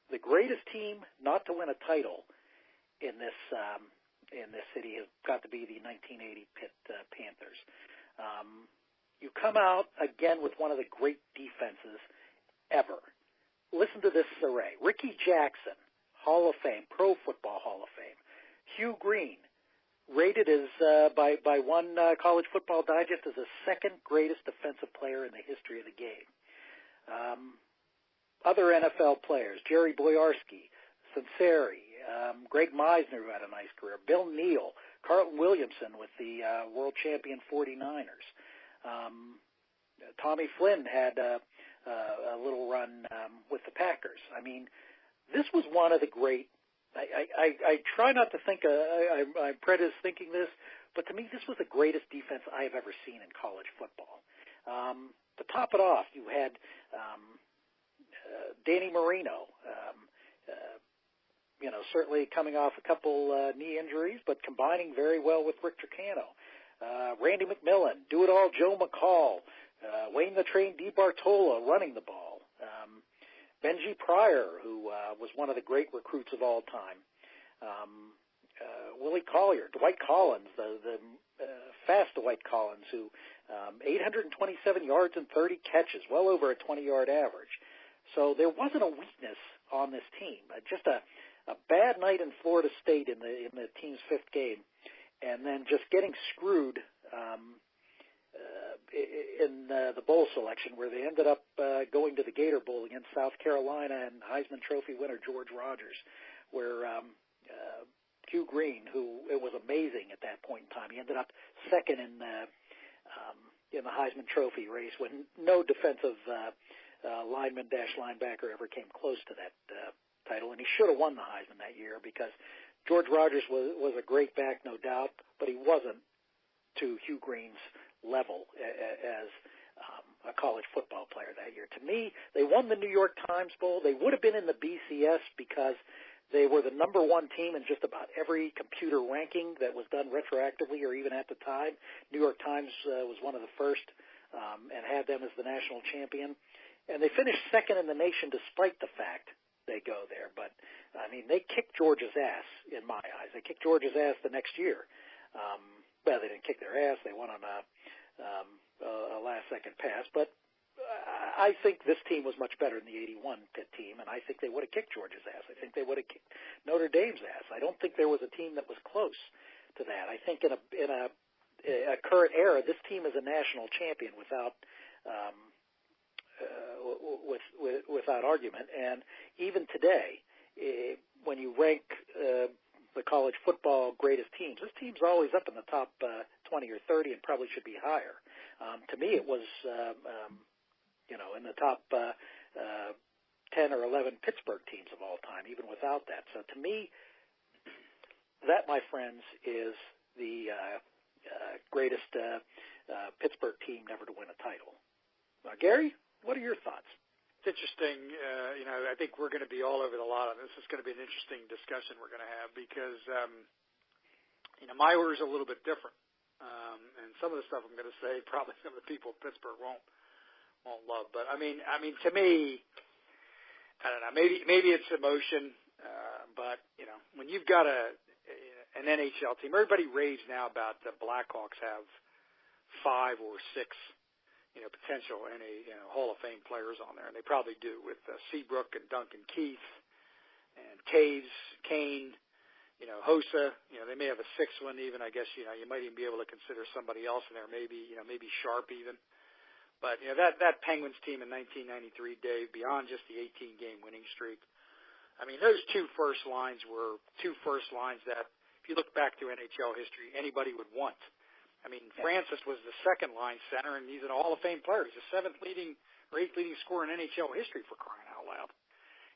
the greatest team not to win a title in this city has got to be the 1980 Pitt Panthers. You come out again with one of the great defenses ever. Listen to this array: Ricky Jackson, Hall of Fame, Pro Football Hall of Fame; Hugh Green, rated as by one College Football Digest as the 2nd greatest defensive player in the history of the game. Other NFL players: Jerry Boyarsky, Sinceri, Greg Meisner, who had a nice career, Bill Neal, Carlton Williamson with the world champion 49ers. Tommy Flynn had a little run with the Packers. I mean, this was one of the great. I try not to think. I'm prejudiced thinking this, but to me, this was the greatest defense I have ever seen in college football. To top it off, you had Danny Marino. Certainly coming off a couple knee injuries, but combining very well with Rick Tricano. Randy McMillan, do-it-all Joe McCall, Wayne the Train DeBartola running the ball, Benji Pryor, who was one of the great recruits of all time, Willie Collier, Dwight Collins, the fast Dwight Collins, who 827 yards and 30 catches, well over a 20-yard average. So there wasn't a weakness on this team. Just a bad night in Florida State in the team's fifth game, and then just getting screwed in the bowl selection, where they ended up going to the Gator Bowl against South Carolina and Heisman Trophy winner George Rogers, where Hugh Green, who it was amazing at that point in time, he ended up second in the Heisman Trophy race when no defensive linebacker ever came close to that title, and he should have won the Heisman that year because George Rogers was a great back, no doubt, but he wasn't to Hugh Green's level as a college football player that year. To me, they won the New York Times Bowl. They would have been in the BCS because they were the number one team in just about every computer ranking that was done retroactively or even at the time. New York Times was one of the first and had them as the national champion. And they finished second in the nation despite the fact they go there. But, I mean, they kicked Georgia's ass in my eyes. They kicked Georgia's ass the next year. Well, they didn't kick their ass. They won on a last-second pass. But I think this team was much better than the 81 Pitt team, and I think they would have kicked Georgia's ass. I think they would have kicked Notre Dame's ass. I don't think there was a team that was close to that. I think in a current era, this team is a national champion without argument. And even today, when you rank the college football greatest teams, this team's always up in the top 20 or 30 and probably should be higher. To me, it was in the top 10 or 11 Pittsburgh teams of all time, even without that. So to me, that, my friends, is the greatest Pittsburgh team never to win a title. Gary, what are your thoughts? It's interesting. I think we're going to be all over the lot on this. It's going to be an interesting discussion we're going to have because, my order is a little bit different. And some of the stuff I'm going to say, probably some of the people in Pittsburgh won't love. But I mean, to me, I don't know. Maybe it's emotion, but when you've got an NHL team, everybody raves now about the Blackhawks have 5 or 6, potential Hall of Fame players on there, and they probably do with Seabrook and Duncan Keith and Taves, Kane, Hossa. They may have a 6th one even. I guess you might even be able to consider somebody else in there, maybe Sharp even. But that Penguins team in 1993, Dave, beyond just the 18-game winning streak, I mean those two first lines were two first lines that, if you look back through NHL history, anybody would want. I mean, Francis was the second line center, and he's a Hall of Fame player. He's the 7th leading or 8th leading scorer in NHL history, for crying out loud.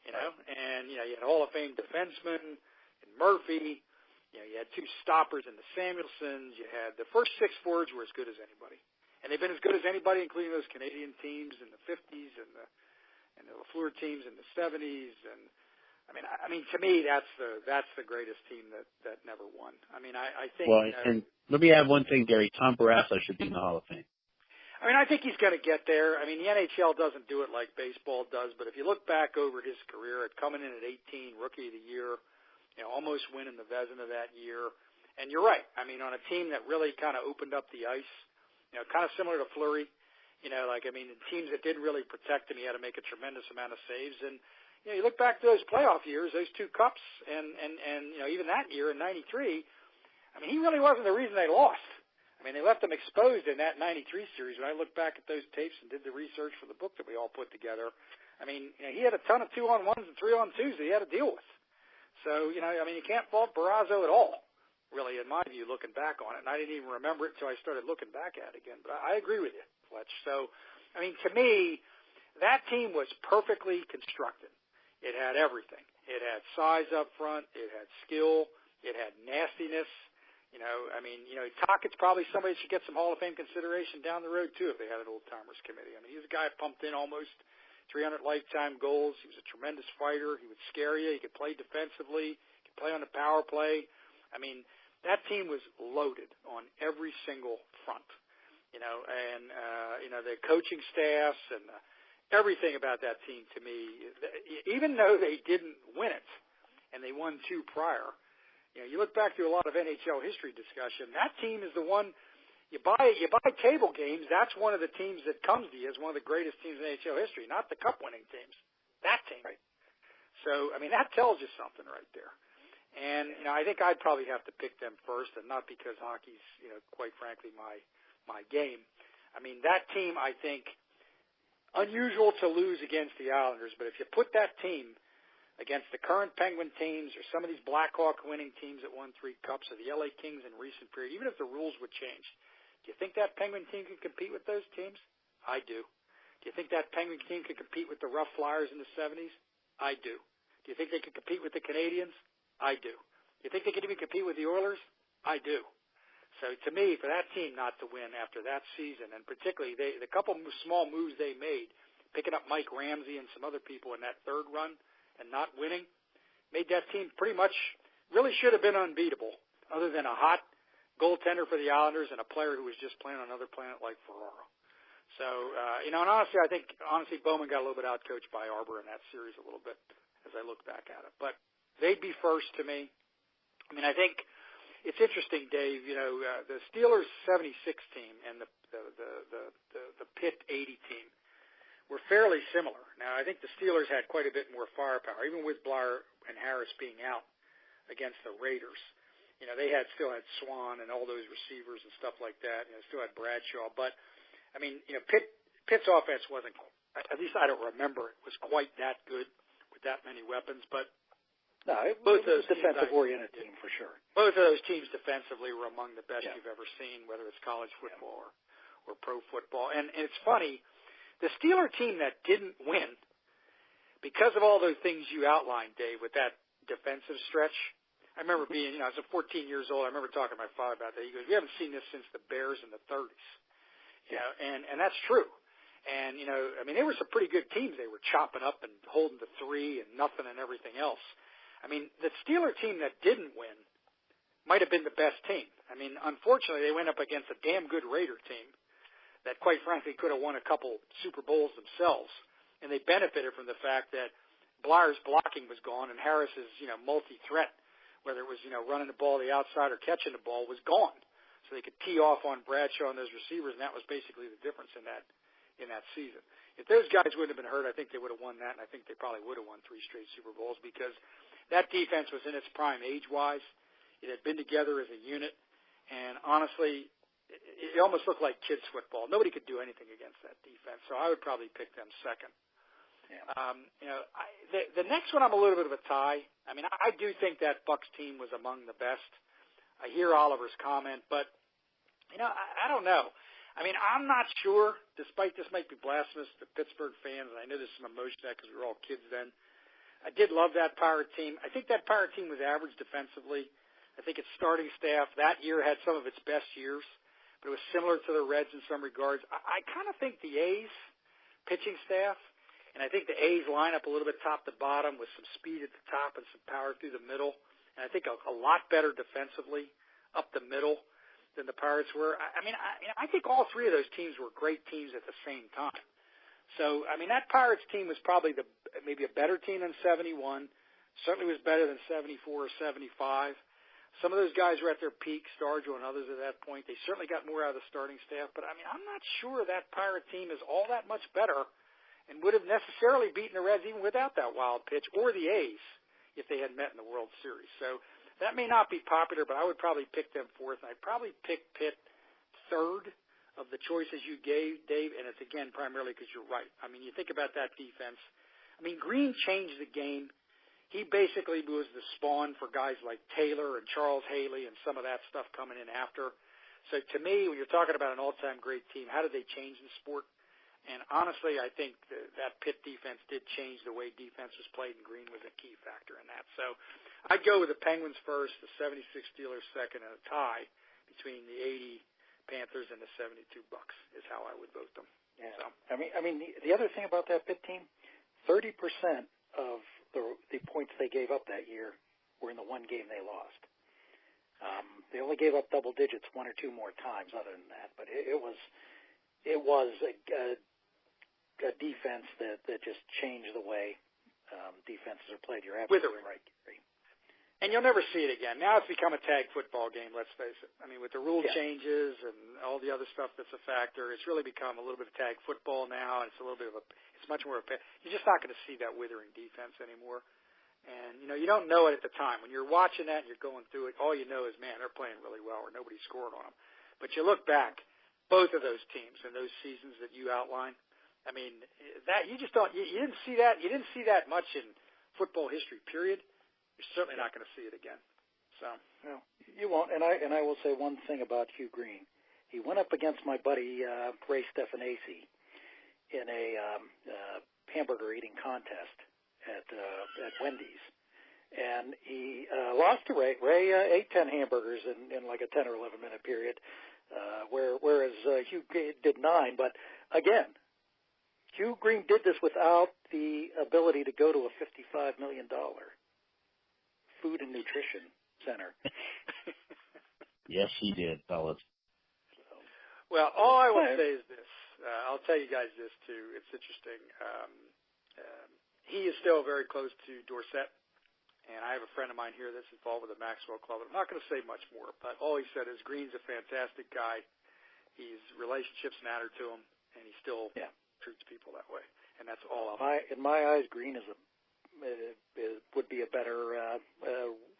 And you had Hall of Fame defensemen and Murphy. You had 2 stoppers in the Samuelsons. You had the first 6 forwards were as good as anybody. And they've been as good as anybody, including those Canadian teams in the 50s and the Lafleur teams in the 70s. And I mean, to me, that's the greatest team that never won. I mean, I think. Well, and let me add one thing, Gary. Tom Barrasso should be in the Hall of Fame. I mean, I think he's going to get there. I mean, the NHL doesn't do it like baseball does, but if you look back over his career, at coming in at 18, Rookie of the Year, almost winning the Vezina that year, and you're right. I mean, on a team that really kind of opened up the ice. Kind of similar to Fleury, teams that didn't really protect him, he had to make a tremendous amount of saves. And, you look back to those playoff years, those 2 cups, and even that year in 93, I mean, he really wasn't the reason they lost. I mean, they left him exposed in that 93 series. When I look back at those tapes and did the research for the book that we all put together, I mean, he had a ton of 2-on-1s and 3-on-2s that he had to deal with. So, you can't fault Barrasso at all. Really, in my view, looking back on it. And I didn't even remember it until I started looking back at it again. But I agree with you, Fletch. So, to me, that team was perfectly constructed. It had everything. It had size up front. It had skill. It had nastiness. Tockett's probably somebody that should get some Hall of Fame consideration down the road, too, if they had an old-timers committee. I mean, he's a guy who pumped in almost 300 lifetime goals. He was a tremendous fighter. He would scare you. He could play defensively. He could play on the power play. I mean, that team was loaded on every single front, and the coaching staffs and everything about that team to me, even though they didn't win it and they won 2 prior, you look back through a lot of NHL history discussion, that team is the one you buy table games, that's one of the teams that comes to you as one of the greatest teams in NHL history, not the cup winning teams. That team. Right. So, that tells you something right there. And, I think I'd probably have to pick them first, and not because hockey's, quite frankly, my game. That team, I think, unusual to lose against the Islanders, but if you put that team against the current Penguin teams or some of these Blackhawk winning teams that won 3 cups or the LA Kings in recent period, even if the rules would change, do you think that Penguin team could compete with those teams? I do. Do you think that Penguin team could compete with the Rough Flyers in the 70s? I do. Do you think they could compete with the Canadians? I do. Do you think they could even compete with the Oilers? I do. So to me, for that team not to win after that season, and particularly the couple small moves they made, picking up Mike Ramsey and some other people in that third run and not winning, made that team pretty much really should have been unbeatable, other than a hot goaltender for the Islanders and a player who was just playing on another planet like Ferraro. So, and honestly, I think Bowman got a little bit outcoached by Arbor in that series a little bit as I look back at it. But they'd be first to me. I think it's interesting, Dave. The Steelers '76 team and the Pitt '80 team were fairly similar. Now, I think the Steelers had quite a bit more firepower, even with Blair and Harris being out against the Raiders. They still had Swan and all those receivers and stuff like that. Still had Bradshaw, but Pitt's offense wasn't. At least I don't remember it was quite that good with that many weapons, but. No, both of those defensive-oriented team for sure. Both of those teams defensively were among the best you've ever seen, whether it's college football or pro football. And it's funny, the Steeler team that didn't win, because of all those things you outlined, Dave, with that defensive stretch, I remember being, I was 14 years old. I remember talking to my father about that. He goes, "We haven't seen this since the Bears in the 30s." And that's true. And, they were some pretty good teams. They were chopping up and holding the 3 and nothing and everything else. The Steeler team that didn't win might have been the best team. Unfortunately, they went up against a damn good Raider team that, quite frankly, could have won a couple Super Bowls themselves, and they benefited from the fact that Blair's blocking was gone and Harris's, multi-threat, whether it was, running the ball to the outside or catching the ball, was gone. So they could tee off on Bradshaw and those receivers, and that was basically the difference in that season. If those guys wouldn't have been hurt, I think they would have won that, and I think they probably would have won 3 straight Super Bowls because that defense was in its prime age-wise. It had been together as a unit, and honestly, it almost looked like kids' football. Nobody could do anything against that defense, so I would probably pick them second. Yeah. The next one I'm a little bit of a tie. I do think that Bucs team was among the best. I hear Oliver's comment, but, I don't know. I'm not sure, despite this might be blasphemous to Pittsburgh fans, and I know there's some emotion to that because we were all kids then. I did love that Pirate team. I think that Pirate team was average defensively. I think its starting staff that year had some of its best years, but it was similar to the Reds in some regards. I kind of think the A's pitching staff, and I think the A's line up a little bit top to bottom with some speed at the top and some power through the middle, and I think a lot better defensively up the middle than the Pirates were. I think all 3 of those teams were great teams at the same time. So, that Pirates team was probably maybe a better team than 71. Certainly was better than 74 or 75. Some of those guys were at their peak, Stargell and others at that point. They certainly got more out of the starting staff. But, I'm not sure that Pirate team is all that much better and would have necessarily beaten the Reds even without that wild pitch, or the A's if they had met in the World Series. So that may not be popular, but I would probably pick them fourth. I'd probably pick Pitt third of the choices you gave, Dave, and it's, again, primarily because you're right. You think about that defense. Green changed the game. He basically was the spawn for guys like Taylor and Charles Haley and some of that stuff coming in after. So to me, when you're talking about an all-time great team, how did they change the sport? And honestly, I think that Pitt defense did change the way defense was played, and Green was a key factor in that. So I'd go with the Penguins first, the 76 Steelers second, and a tie between the 80 Panthers and the 72 Bucs is how I would vote them. Yeah. So. The other thing about that Pitt team, 30% of the points they gave up that year were in the one game they lost. They only gave up double digits one or two more times other than that, but it was a defense that just changed the way defenses are played. You're absolutely right, Gary. And you'll never see it again. Now it's become a tag football game, let's face it. I mean, with the rule changes and all the other stuff that's a factor, it's really become a little bit of tag football now. And it's a little bit of it's much more you're just not going to see that withering defense anymore. And, you don't know it at the time. When you're watching that and you're going through it, all you know is, man, they're playing really well or nobody's scoring on them. But you look back, both of those teams and those seasons that you outlined, I mean, that you just don't, you didn't see that. You didn't see that much in football history, period. You're certainly not going to see it again. So no, you won't. And I will say one thing about Hugh Green. He went up against my buddy Ray Stefanesi in a hamburger eating contest at Wendy's, and he lost to Ray. Ray ate 10 hamburgers in like a 10 or 11 minute period, whereas Hugh did 9. But again, Hugh Green did this without the ability to go to a $55 million food and nutrition center. Yes, he did, fellas. Well, all I will say is this. I'll tell you guys this, too. It's interesting. He is still very close to Dorsett, and I have a friend of mine here that's involved with the Maxwell Club. I'm not going to say much more, but all he said is Green's a fantastic guy. His relationships matter to him, and he still treats people that way, and that's all. In my eyes, Green would be a better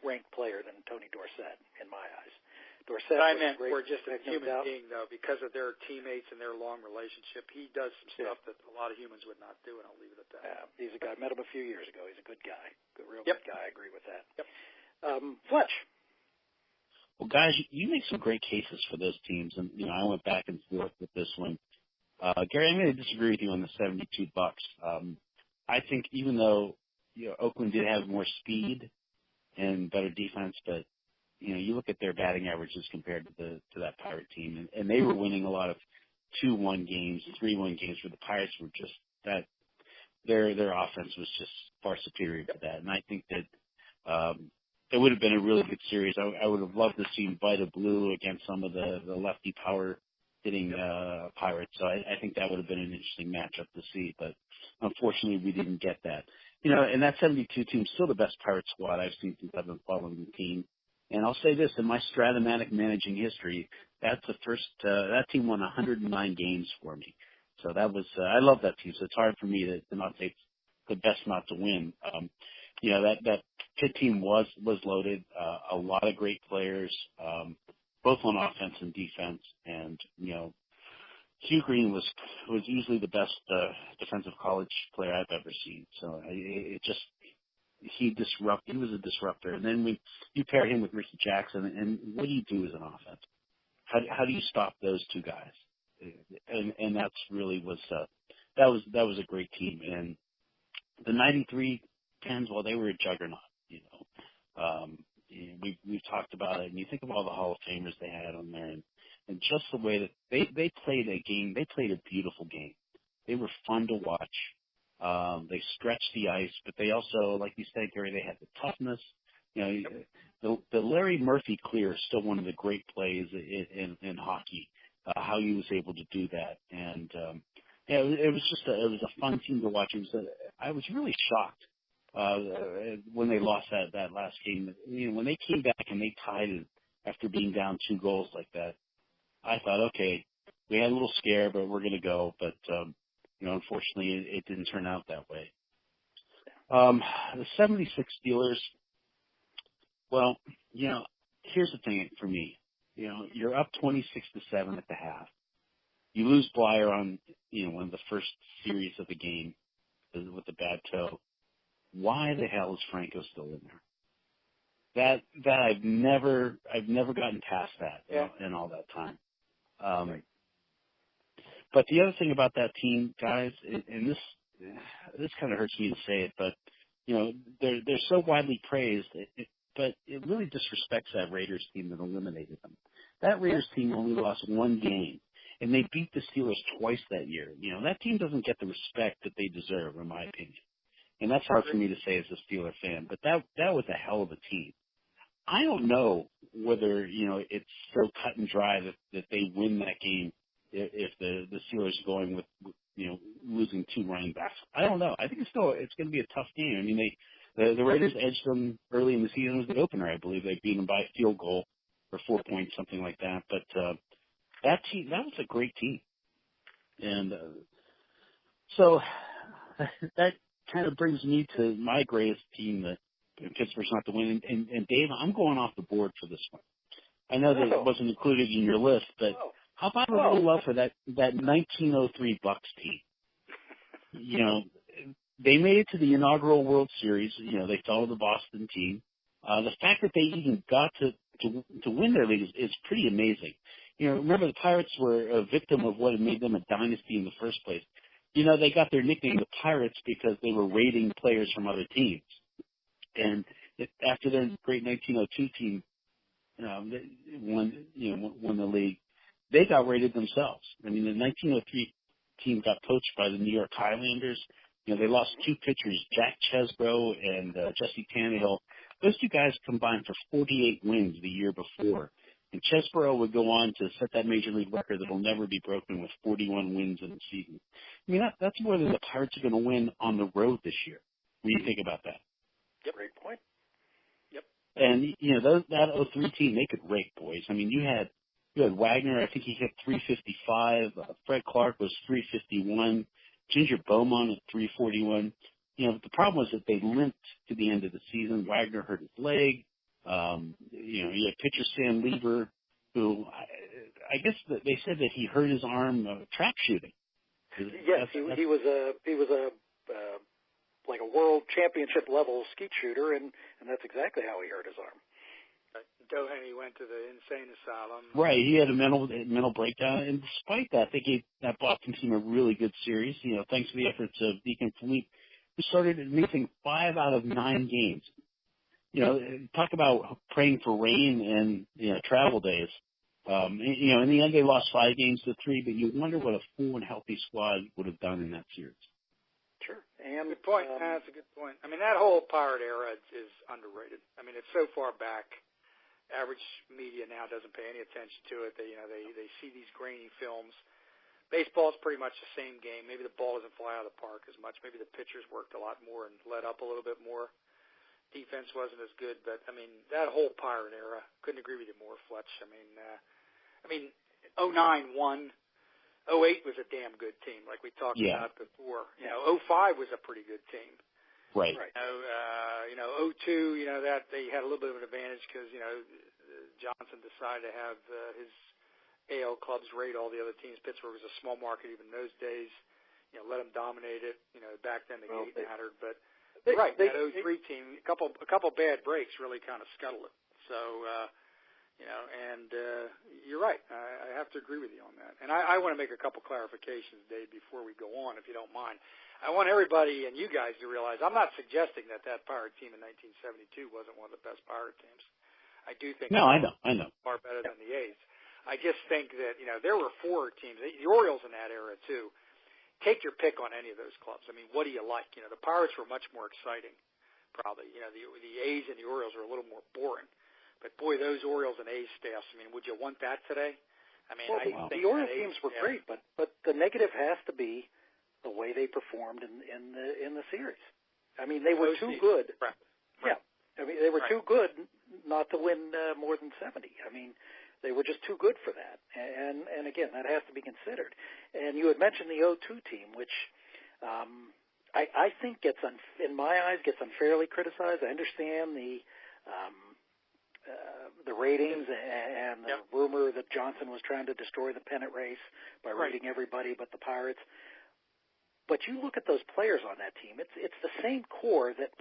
ranked player than Tony Dorsett, in my eyes. Dorsett, I meant we're just a human being, though, because of their teammates and their long relationship. He does some stuff that a lot of humans would not do, and I'll leave it at that. Yeah, he's a guy. I met him a few years ago. He's a good guy, real good guy. I agree with that. Yep. Fletch. Well, guys, you make some great cases for those teams, and I went back and forth with this one. Gary, I'm going to disagree with you on the $72. I think even though Oakland did have more speed and better defense, but you look at their batting averages compared to that Pirate team, and they were winning a lot of 2-1 games, 3-1 games, where the Pirates were just that their offense was just far superior to that. And I think that it would have been a really good series. I would have loved to see Vita Blue against some of the lefty power hitting Pirates. So I think that would have been an interesting matchup to see. But unfortunately, we didn't get that. And that 72 team is still the best Pirate squad I've seen since I've been following the team. And I'll say this, in my Stratomatic managing history, that's the first, that team won 109 games for me. So that was, I love that team. So it's hard for me to not say it's the best not to win. That Pitt team was loaded, a lot of great players, both on offense and defense. And, Hugh Green was easily the best, defensive college player I've ever seen. So he was a disruptor. And then you pair him with Ricky Jackson, and what do you do as an offense? How do you stop those two guys? And that's really that was a great team. And the 93 Pens, well, they were a juggernaut, we've talked about it, and you think of all the Hall of Famers they had on there, and just the way that they played a game, they played a beautiful game. They were fun to watch. They stretched the ice, but they also, like you said, Gary, they had the toughness. The Larry Murphy clear is still one of the great plays in hockey. How he was able to do that, and it was a fun team to watch. I was really shocked when they lost that last game. When they came back and they tied it after being down 2 goals like that, I thought, okay, we had a little scare, but we're going to go. But unfortunately, it didn't turn out that way. The 76 Steelers. Well, here's the thing for me. You're up 26-7 at the half. You lose Blyer on, one of the first series of the game with the bad toe. Why the hell is Franco still in there? That I've never gotten past that in all that time. But the other thing about that team, guys, and this kind of hurts me to say it, but they're so widely praised. But it really disrespects that Raiders team that eliminated them. That Raiders team only lost 1 game, and they beat the Steelers twice that year. That team doesn't get the respect that they deserve, in my opinion. And that's hard for me to say as a Steeler fan, but that was a hell of a team. I don't know whether, it's so cut and dry that they win that game if the Steelers are going with losing 2 running backs. I don't know. I think it's going to be a tough game. I mean, the Raiders edged them early in the season with the opener. I believe they beat them by a field goal or 4 points, something like that. But that was a great team. And so that kind of brings me to my greatest team that Pittsburgh's not to win. And Dave, I'm going off the board for this one. I know that it wasn't included in your list, but how about a little love for that 1903 Bucks team? They made it to the inaugural World Series. They fell to the Boston team. The fact that they even got to win their league is pretty amazing. Remember the Pirates were a victim of what had made them a dynasty in the first place. They got their nickname the Pirates because they were raiding players from other teams. And after their great 1902 team won the league, they got raided themselves. I mean, the 1903 team got poached by the New York Highlanders. They lost 2 pitchers, Jack Chesbro and Jesse Tannehill. Those 2 guys combined for 48 wins the year before. And Chesbro would go on to set that major league record that will never be broken with 41 wins in a season. I mean, that's more than the Pirates are going to win on the road this year. What do you think about that? Yep. Great point. Yep. And, that 03 team, they could rake, boys. I mean, you had Wagner, I think he hit 355. Fred Clark was 351. Ginger Beaumont at 341. The problem was that they limped to the end of the season. Wagner hurt his leg. You had pitcher Sam Lieber, who I guess that they said that he hurt his arm trap shooting. Yes, he was a like a world championship level skeet shooter, and that's exactly how he hurt his arm. Doheny went to the insane asylum. Right, he had a mental breakdown, and despite that, they gave that Boston team a really good series. Thanks to the efforts of Deacon Philippe, who started missing 5 out of 9 games. Talk about praying for rain and travel days. In the end, they lost 5 games to 3, but you wonder what a full and healthy squad would have done in that series. Sure. And good point. That's a good point. I mean, that whole Pirate era is underrated. I mean, it's so far back. Average media now doesn't pay any attention to it. They see these grainy films. Baseball is pretty much the same game. Maybe the ball doesn't fly out of the park as much. Maybe the pitchers worked a lot more and let up a little bit more. Defense wasn't as good, but I mean that whole Pirate era. Couldn't agree with you more, Fletch. I mean, 09 won. 08 was a damn good team, like we talked about before. 05 was a pretty good team. Right. 02, that they had a little bit of an advantage because, Johnson decided to have his AL clubs raid all the other teams. Pittsburgh was a small market even in those days. Let them dominate it. Back then the gate mattered. But that 03 team, a couple bad breaks really kind of scuttled it. So, you're right. I have to agree with you on that. And I want to make a couple clarifications, Dave, before we go on, if you don't mind. I want everybody and you guys to realize I'm not suggesting that Pirate team in 1972 wasn't one of the best Pirate teams. I do think I know far better than the A's. I just think that there were 4 teams, the Orioles in that era too. Take your pick on any of those clubs. I mean, what do you like? The Pirates were much more exciting, probably. The A's and the Orioles were a little more boring. But boy, those Orioles and A's staffs. I mean, would you want that today? I mean, the Orioles teams were great, but the negative has to be the way they performed in the series. I mean, they were too good. Right. Yeah, I mean, they were too good not to win more than 70. I mean, they were just too good for that. And again, that has to be considered. And you had mentioned the 02 team, which I think in my eyes, gets unfairly criticized. I understand the ratings and the rumor that Johnson was trying to destroy the pennant race by rating everybody but the Pirates. But you look at those players on that team; it's the same core that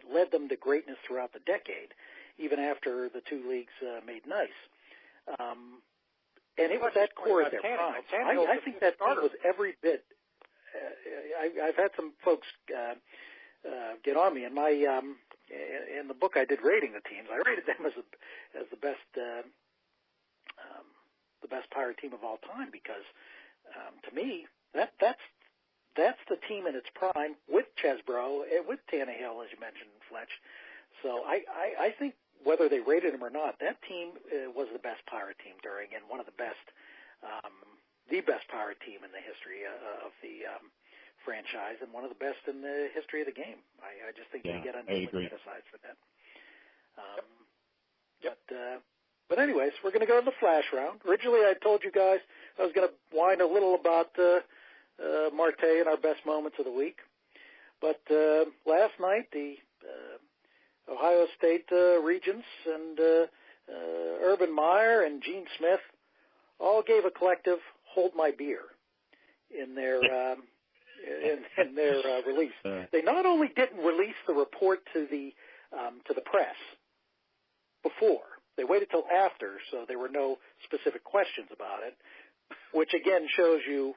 led them to greatness throughout the decade, even after the 2 leagues made nice. And it was that core at their prime. I think that team was every bit. I've had some folks get on me in my in the book I did rating the teams. I rated them as the best Pirate team of all time because to me that's the team in its prime with Chesbro, with Tannehill, as you mentioned, Fletch. So I think whether they rated him or not, that team was the best Pirate team during, and one of the best Pirate team in the history of the franchise, and one of the best in the history of the game. I just think they get unduly criticized for that. But anyways, we're going to go to the flash round. Originally, I told you guys I was going to whine a little about Marte and our best moments of the week. But last night, the Ohio State Regents and Urban Meyer and Gene Smith all gave a collective "hold my beer" in their in their release. They not only didn't release the report to the press before, they waited till after, so there were no specific questions about it, which again shows you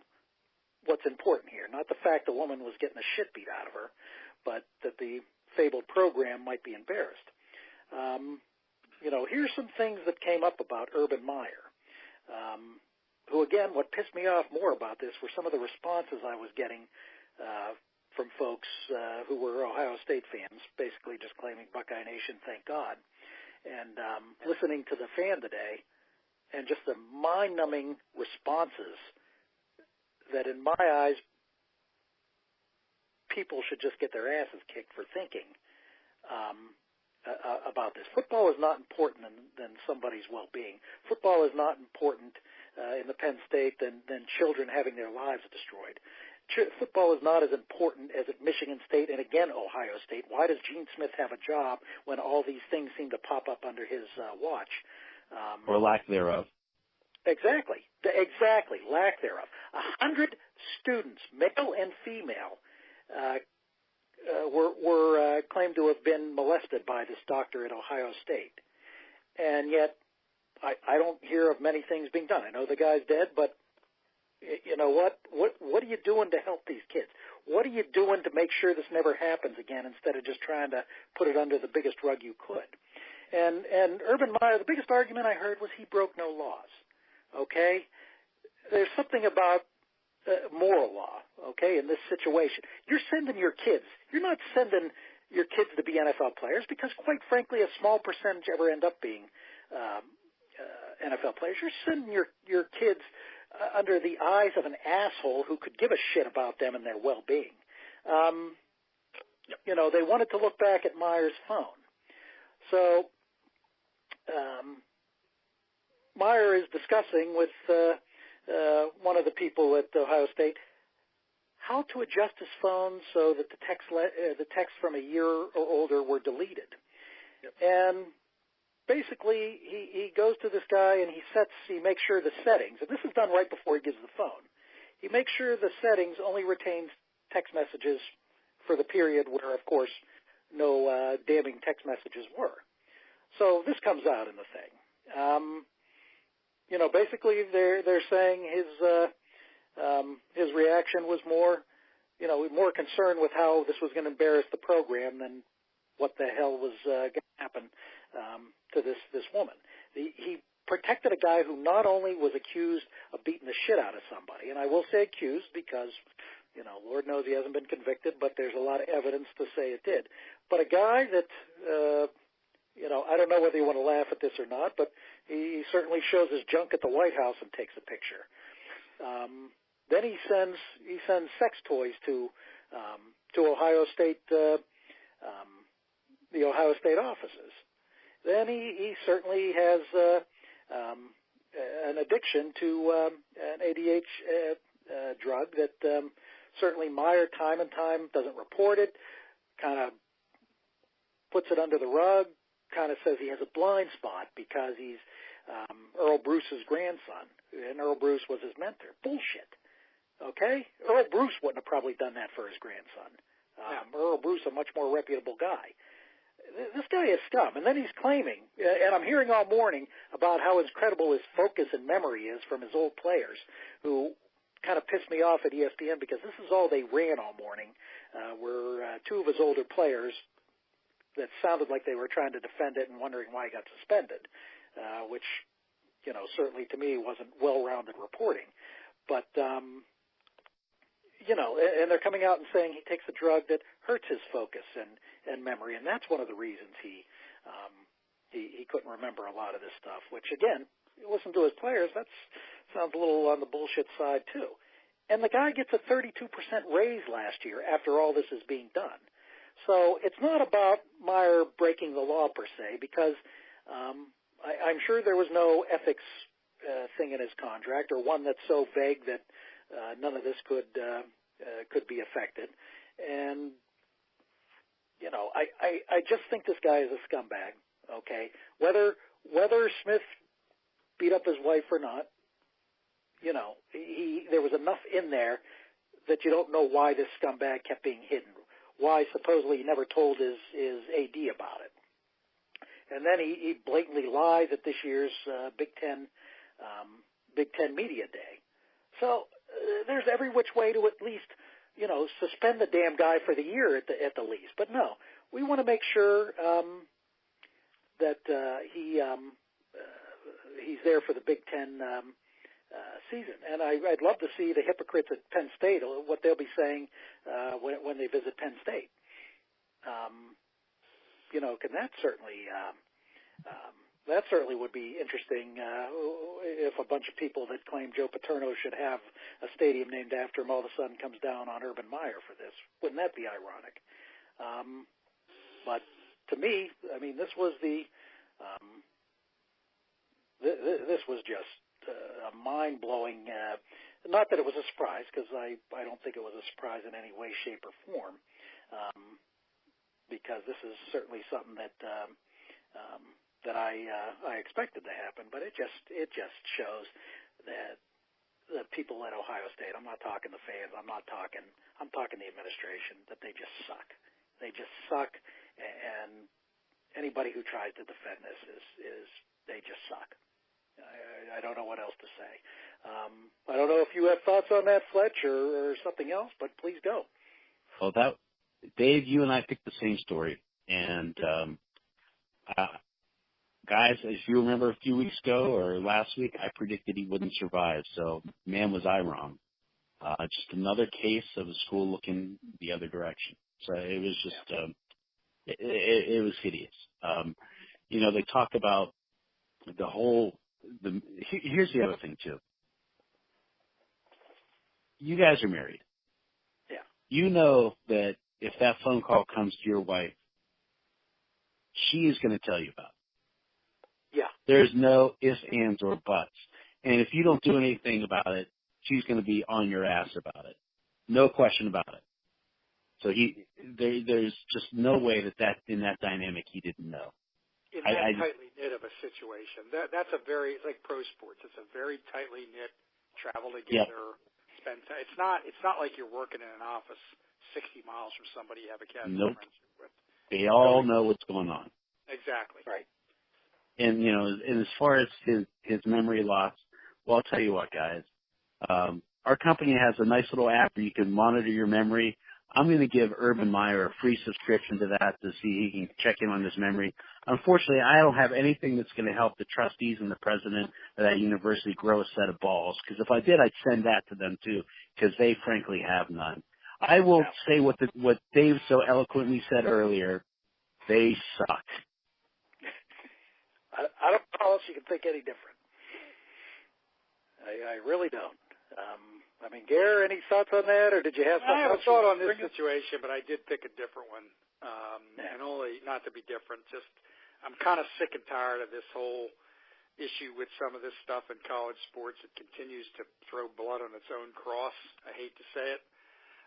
what's important here. Not the fact the woman was getting the shit beat out of her, but that the fabled program might be embarrassed. Here's some things that came up about Urban Meyer, who, again, what pissed me off more about this were some of the responses I was getting from folks who were Ohio State fans, basically just claiming Buckeye Nation, thank God, and listening to the fan today, and just the mind-numbing responses that, in my eyes, people should just get their asses kicked for thinking about this. Football is not important than somebody's well-being. Football is not important in the Penn State than children having their lives destroyed. Football is not as important as at Michigan State and, again, Ohio State. Why does Gene Smith have a job when all these things seem to pop up under his watch? Or lack thereof. Exactly, lack thereof. 100 students, male and female, were claimed to have been molested by this doctor at Ohio State. And yet, I don't hear of many things being done. I know the guy's dead, but you know what? What are you doing to help these kids? What are you doing to make sure this never happens again instead of just trying to put it under the biggest rug you could? And Urban Meyer, the biggest argument I heard was he broke no laws. Okay? There's something about moral law, okay, in this situation. You're sending your kids. You're not sending your kids to be NFL players because, quite frankly, a small percentage ever end up being NFL players. You're sending your kids under the eyes of an asshole who could give a shit about them and their well-being. They wanted to look back at Meyer's phone. So Meyer is discussing with one of the people at Ohio State how to adjust his phone so that the texts from a year or older were deleted. Yep. And basically, he goes to this guy and he makes sure the settings, and this is done right before he gives the phone. He makes sure the settings only retains text messages for the period where, of course, no damning text messages were. So this comes out in the thing. Basically they're saying his reaction was more concerned with how this was going to embarrass the program than what the hell was going to happen to this woman. He protected a guy who not only was accused of beating the shit out of somebody, and I will say accused because, Lord knows he hasn't been convicted, but there's a lot of evidence to say it did. But a guy that, I don't know whether you want to laugh at this or not, but he certainly shows his junk at the White House and takes a picture. Then he sends sex toys to Ohio State, the Ohio State offices. Then he certainly has an addiction to an ADH drug that certainly Meyer time and time doesn't report it, kind of puts it under the rug, kind of says he has a blind spot because he's Earl Bruce's grandson, and Earl Bruce was his mentor. Bullshit. Okay? Earl Bruce wouldn't have probably done that for his grandson. Earl Bruce, a much more reputable guy. This guy is scum. And then he's claiming, and I'm hearing all morning about how incredible his focus and memory is from his old players, who kind of pissed me off at ESPN because this is all they ran all morning, were two of his older players that sounded like they were trying to defend it and wondering why he got suspended, which, certainly to me wasn't well-rounded reporting. But, and they're coming out and saying he takes a drug that hurts his focus and memory, and that's one of the reasons he he couldn't remember a lot of this stuff, which, again, you listen to his players, that sounds a little on the bullshit side, too. And the guy gets a 32% raise last year after all this is being done. So it's not about Meyer breaking the law, per se, because I'm sure there was no ethics thing in his contract, or one that's so vague that none of this could be affected. And, you know, I just think this guy is a scumbag, okay? Whether Smith beat up his wife or not, you know, there was enough in there that you don't know why this scumbag kept being hidden, why supposedly he never told his AD about it. And then he blatantly lies at this year's Big Ten Media Day. So there's every which way to at least, you know, suspend the damn guy for the year at the least. But no, we want to make sure that he's there for the Big Ten season. And I'd love to see the hypocrites at Penn State, what they'll be saying when they visit Penn State. You know, can that certainly would be interesting if a bunch of people that claim Joe Paterno should have a stadium named after him all of a sudden comes down on Urban Meyer for this. Wouldn't that be ironic? But to me, I mean, this was this was just a mind-blowing. Not that it was a surprise, because I don't think it was a surprise in any way, shape, or form. Because this is certainly something that I expected to happen, but it just shows that the people at Ohio State, I'm not talking the fans, I'm talking the administration, that they just suck. They just suck, and anybody who tries to defend this is they just suck. I don't know what else to say. I don't know if you have thoughts on that, Fletch, or something else, but please go. Well, Dave, you and I picked the same story, and guys, as you remember a few weeks ago or last week, I predicted he wouldn't survive. So, man, was I wrong. Just another case of a school looking the other direction. So it was just, it was hideous. You know, they talk about here's the other thing too. You guys are married. Yeah. You know that if that phone call comes to your wife, she is going to tell you about it. Yeah. There's no ifs, ands, or buts. And if you don't do anything about it, she's going to be on your ass about it. No question about it. So there's just no way that in that dynamic he didn't know. In that tightly knit of a situation, that's it's like pro sports. It's a very tightly knit, travel together, spend time. It's not like you're working in an office 60 miles from somebody you have a casual friendship with. They all know what's going on. Exactly. Right. And, you know, and as far as his memory loss, well, I'll tell you what, guys. Our company has a nice little app where you can monitor your memory. I'm going to give Urban Meyer a free subscription to that to see he can check in on his memory. Unfortunately, I don't have anything that's going to help the trustees and the president of that university grow a set of balls, because if I did, I'd send that to them too, because they frankly have none. I will say what Dave so eloquently said earlier. They suck. I don't know how else you can think any different. I really don't. I mean, Gare, any thoughts on that, or did you have something else? I have a thought on this situation, but I did pick a different one. And only, not to be different, just I'm kind of sick and tired of this whole issue with some of this stuff in college sports. It continues to throw blood on its own cross. I hate to say it.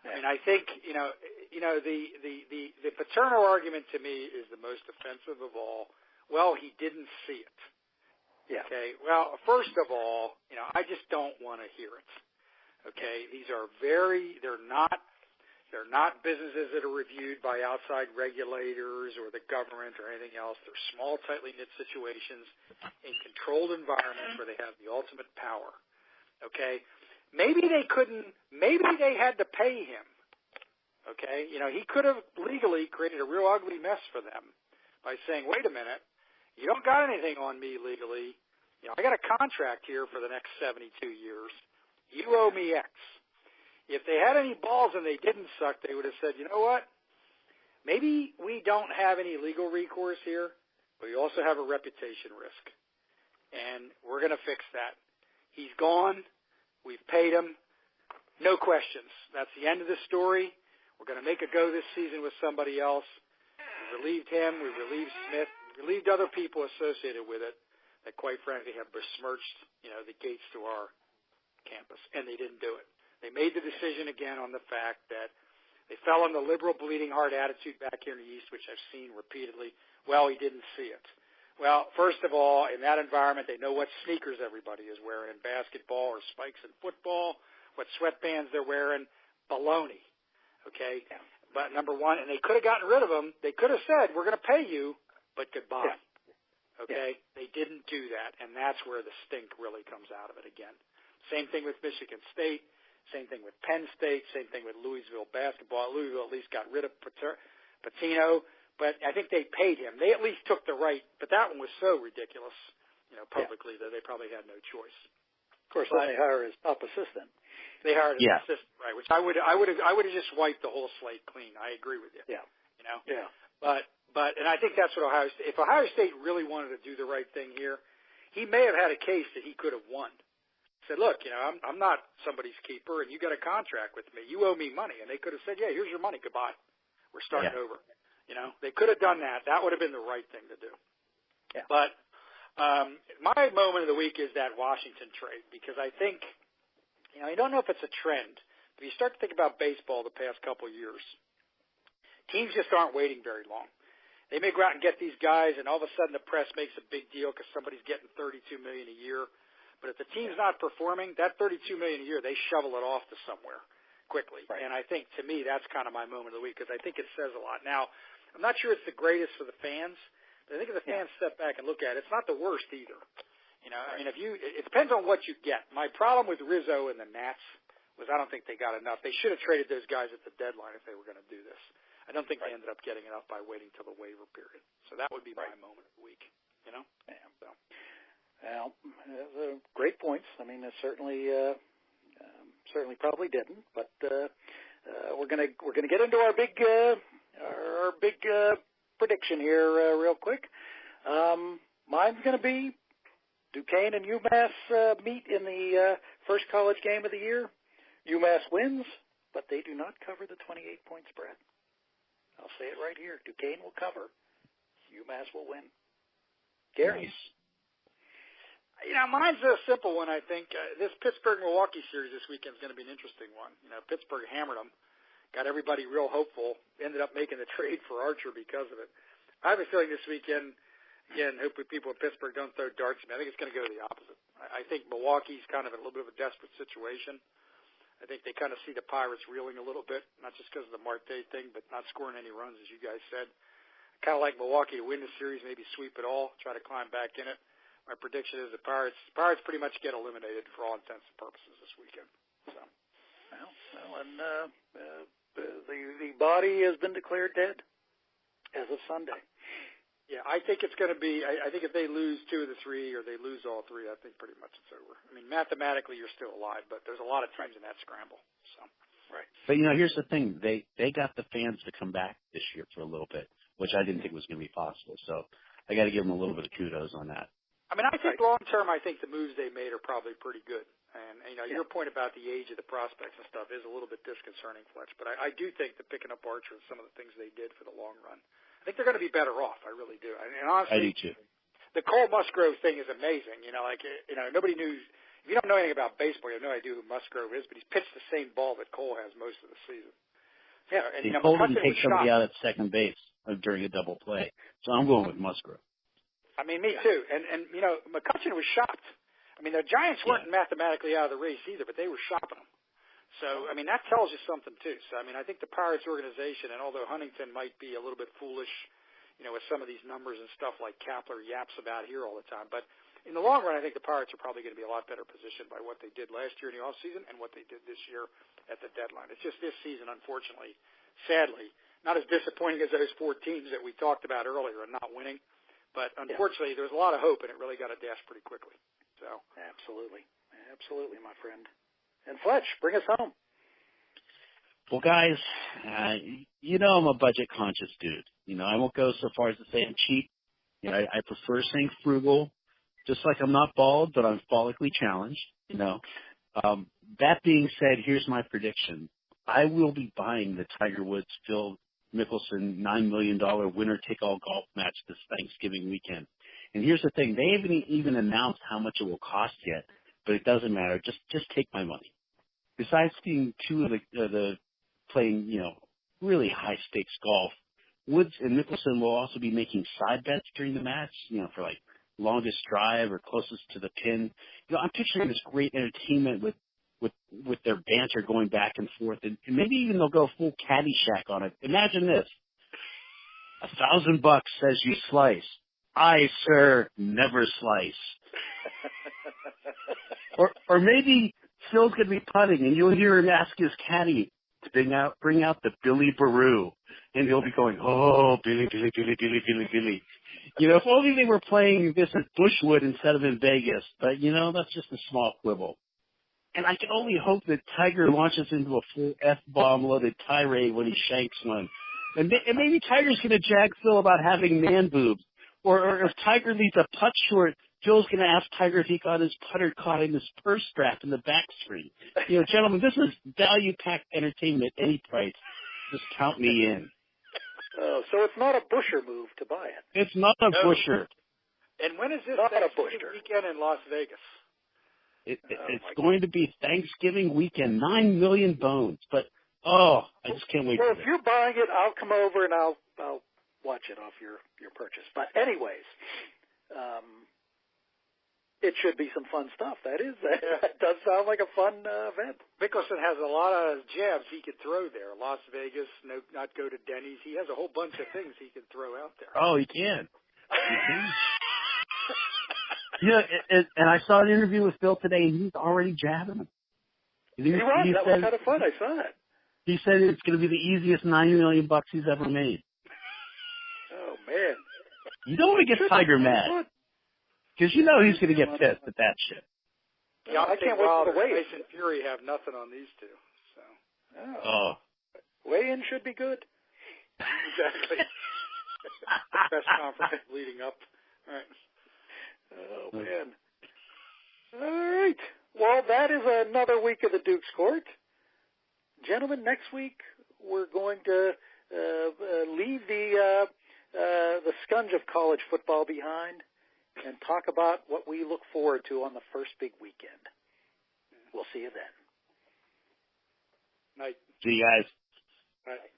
I mean, I think, the Paterno argument to me is the most offensive of all. Well, he didn't see it. Yeah. Okay. Well, first of all, I just don't want to hear it. Okay. These are they're not businesses that are reviewed by outside regulators or the government or anything else. They're small, tightly knit situations in controlled environments where they have the ultimate power. Okay. Maybe they had to pay him. Okay. He could have legally created a real ugly mess for them by saying, wait a minute, you don't got anything on me legally. I got a contract here for the next 72 years. You owe me X. If they had any balls and they didn't suck, they would have said, you know what? Maybe we don't have any legal recourse here, but we also have a reputation risk. And we're going to fix that. He's gone. We've paid him. No questions. That's the end of the story. We're going to make a go this season with somebody else. We relieved him. We relieved Smith. We relieved other people associated with it that, quite frankly, have besmirched, the gates to our campus, and they didn't do it. They made the decision again on the fact that they fell on the liberal, bleeding heart attitude back here in the East, which I've seen repeatedly. Well, he didn't see it. Well, first of all, in that environment, they know what sneakers everybody is wearing in basketball or spikes in football, what sweatbands they're wearing. Baloney, okay? Yeah. But number one, and they could have gotten rid of them. They could have said, we're going to pay you, but goodbye. Yeah. Okay? Yeah. They didn't do that, and that's where the stink really comes out of it again. Same thing with Michigan State. Same thing with Penn State. Same thing with Louisville basketball. Louisville at least got rid of Patino, but I think they paid him. They at least took the right, but that one was so ridiculous, publicly that they probably had no choice. Of course, then they hire his top assistant. They hired an assistant, right? Which I would have just wiped the whole slate clean. I agree with you. Yeah. Yeah. But and I think that's what Ohio State. If Ohio State really wanted to do the right thing here, he may have had a case that he could have won. Said, look, I'm not somebody's keeper, and you got a contract with me. You owe me money, and they could have said, yeah, here's your money. Goodbye. We're starting over. They could have done that. That would have been the right thing to do. Yeah. But my moment of the week is that Washington trade, because I think, I don't know if it's a trend, but you start to think about baseball the past couple of years. Teams just aren't waiting very long. They may go out and get these guys, and all of a sudden the press makes a big deal because somebody's getting $32 million a year. But if the team's not performing, that $32 million a year, they shovel it off to somewhere quickly. Right. And I think, to me, that's kind of my moment of the week because I think it says a lot. Now, I'm not sure it's the greatest for the fans, but I think if the fans step back and look at it, it's not the worst either. I mean, it depends on what you get. My problem with Rizzo and the Nats was I don't think they got enough. They should have traded those guys at the deadline if they were going to do this. I don't think they ended up getting enough by waiting till the waiver period. So that would be my moment of the week. Yeah. So. Well, great points. I mean, it certainly probably didn't, but we're gonna get into our big prediction here real quick. Mine's gonna be Duquesne and UMass meet in the first college game of the year. UMass wins, but they do not cover the 28-point spread. I'll say it right here. Duquesne will cover. UMass will win. Gary? Nice. Mine's a simple one, I think. This Pittsburgh-Milwaukee series this weekend is going to be an interesting one. Pittsburgh hammered them, got everybody real hopeful, ended up making the trade for Archer because of it. I have a feeling this weekend, again, hopefully people in Pittsburgh don't throw darts at me. I think it's going to go the opposite. I think Milwaukee's kind of in a little bit of a desperate situation. I think they kind of see the Pirates reeling a little bit, not just because of the Marte thing, but not scoring any runs, as you guys said. I kind of like Milwaukee to win the series, maybe sweep it all, try to climb back in it. My prediction is the Pirates pretty much get eliminated for all intents and purposes this weekend. So, the body has been declared dead as of Sunday. Yeah, I think it's going to be. I think if they lose 2 of the 3 or they lose all 3, I think pretty much it's over. I mean, mathematically you're still alive, but there's a lot of teams in that scramble. So, right. But here's the thing: they got the fans to come back this year for a little bit, which I didn't think was going to be possible. So I got to give them a little bit of kudos on that. I mean, I think long term, I think the moves they made are probably pretty good. And your point about the age of the prospects and stuff is a little bit disconcerting, Fletch. But I do think that picking up Archer and some of the things they did for the long run, I think they're going to be better off. I really do. And honestly, I do too. The Cole Musgrove thing is amazing. Nobody knew. If you don't know anything about baseball, you have no idea who Musgrove is. But he's pitched the same ball that Cole has most of the season. Yeah, and Cole didn't take somebody out at second base during a double play. So I'm going with Musgrove. I mean, me too. And McCutchen was shocked. I mean, the Giants weren't mathematically out of the race either, but they were shopping them. So, I mean, that tells you something too. So, I mean, I think the Pirates organization, and although Huntington might be a little bit foolish, with some of these numbers and stuff like Kapler yaps about here all the time, but in the long run, I think the Pirates are probably going to be a lot better positioned by what they did last year in the offseason and what they did this year at the deadline. It's just this season, unfortunately, sadly, not as disappointing as those 4 teams that we talked about earlier and not winning. But unfortunately, there was a lot of hope, and it really got a dash pretty quickly. So absolutely, my friend. And Fletch, bring us home. Well, guys, I'm a budget-conscious dude. I won't go so far as to say I'm cheap, You know, I prefer saying frugal, just like I'm not bald, but I'm follically challenged. You know. That being said, here's my prediction. I will be buying the Tiger Woods Phil Mickelson $9 million winner-take-all golf match this Thanksgiving weekend. And here's the thing. They haven't even announced how much it will cost yet, but it doesn't matter. Just take my money. Besides seeing two of the playing, you know, really high-stakes golf, Woods and Mickelson will also be making side bets during the match, you know, for like longest drive or closest to the pin. You know, I'm picturing this great entertainment with their banter going back and forth, and maybe even they'll go full Caddyshack on it. Imagine this: $1,000 says you slice. I, sir, never slice. or maybe Phil's gonna be putting, and you'll hear him ask his caddy to bring out the Billy Baroo, and he'll be going, oh, Billy, Billy, Billy, Billy, Billy, Billy. You know, if only they were playing this at Bushwood instead of in Vegas. But, you know, that's just a small quibble. And I can only hope that Tiger launches into a full F-bomb loaded tirade when he shanks one. And maybe Tiger's going to jag Phil about having man boobs. Or if Tiger leaves a putt short, Phil's going to ask Tiger if he got his putter caught in his purse strap in the backstreet. You know, gentlemen, this is value-packed entertainment at any price. Just count me in. Oh, so it's not a Busher move to buy it. It's not a Busher. And when is this not Thanksgiving weekend in Las Vegas? It's going to be Thanksgiving weekend, 9 million bones. But, I just can't wait for it. Well, if you're buying it, I'll come over and I'll watch it off your purchase. But anyways, it should be some fun stuff. That does sound like a fun event. Mickelson has a lot of jabs he could throw there. Las Vegas, not go to Denny's. He has a whole bunch of things he can throw out there. Oh, he can. Yeah, and I saw an interview with Phil today, and he's already jabbing him. He was. That was kind of fun. I saw it. He said it's going to be the easiest $9 million he's ever made. Oh, man. You don't want to get Tiger mad. Because you know he's going to get pissed at that shit. Yeah, I can't wait for the weigh-in. Tyson Fury have nothing on these two. So. Weigh-in should be good. Exactly. Press conference leading up. All right. Oh, man. All right. Well, that is another week of the Dukes Court. Gentlemen, next week we're going to leave the scunge of college football behind and talk about what we look forward to on the first big weekend. We'll see you then. Night. See you guys. Bye.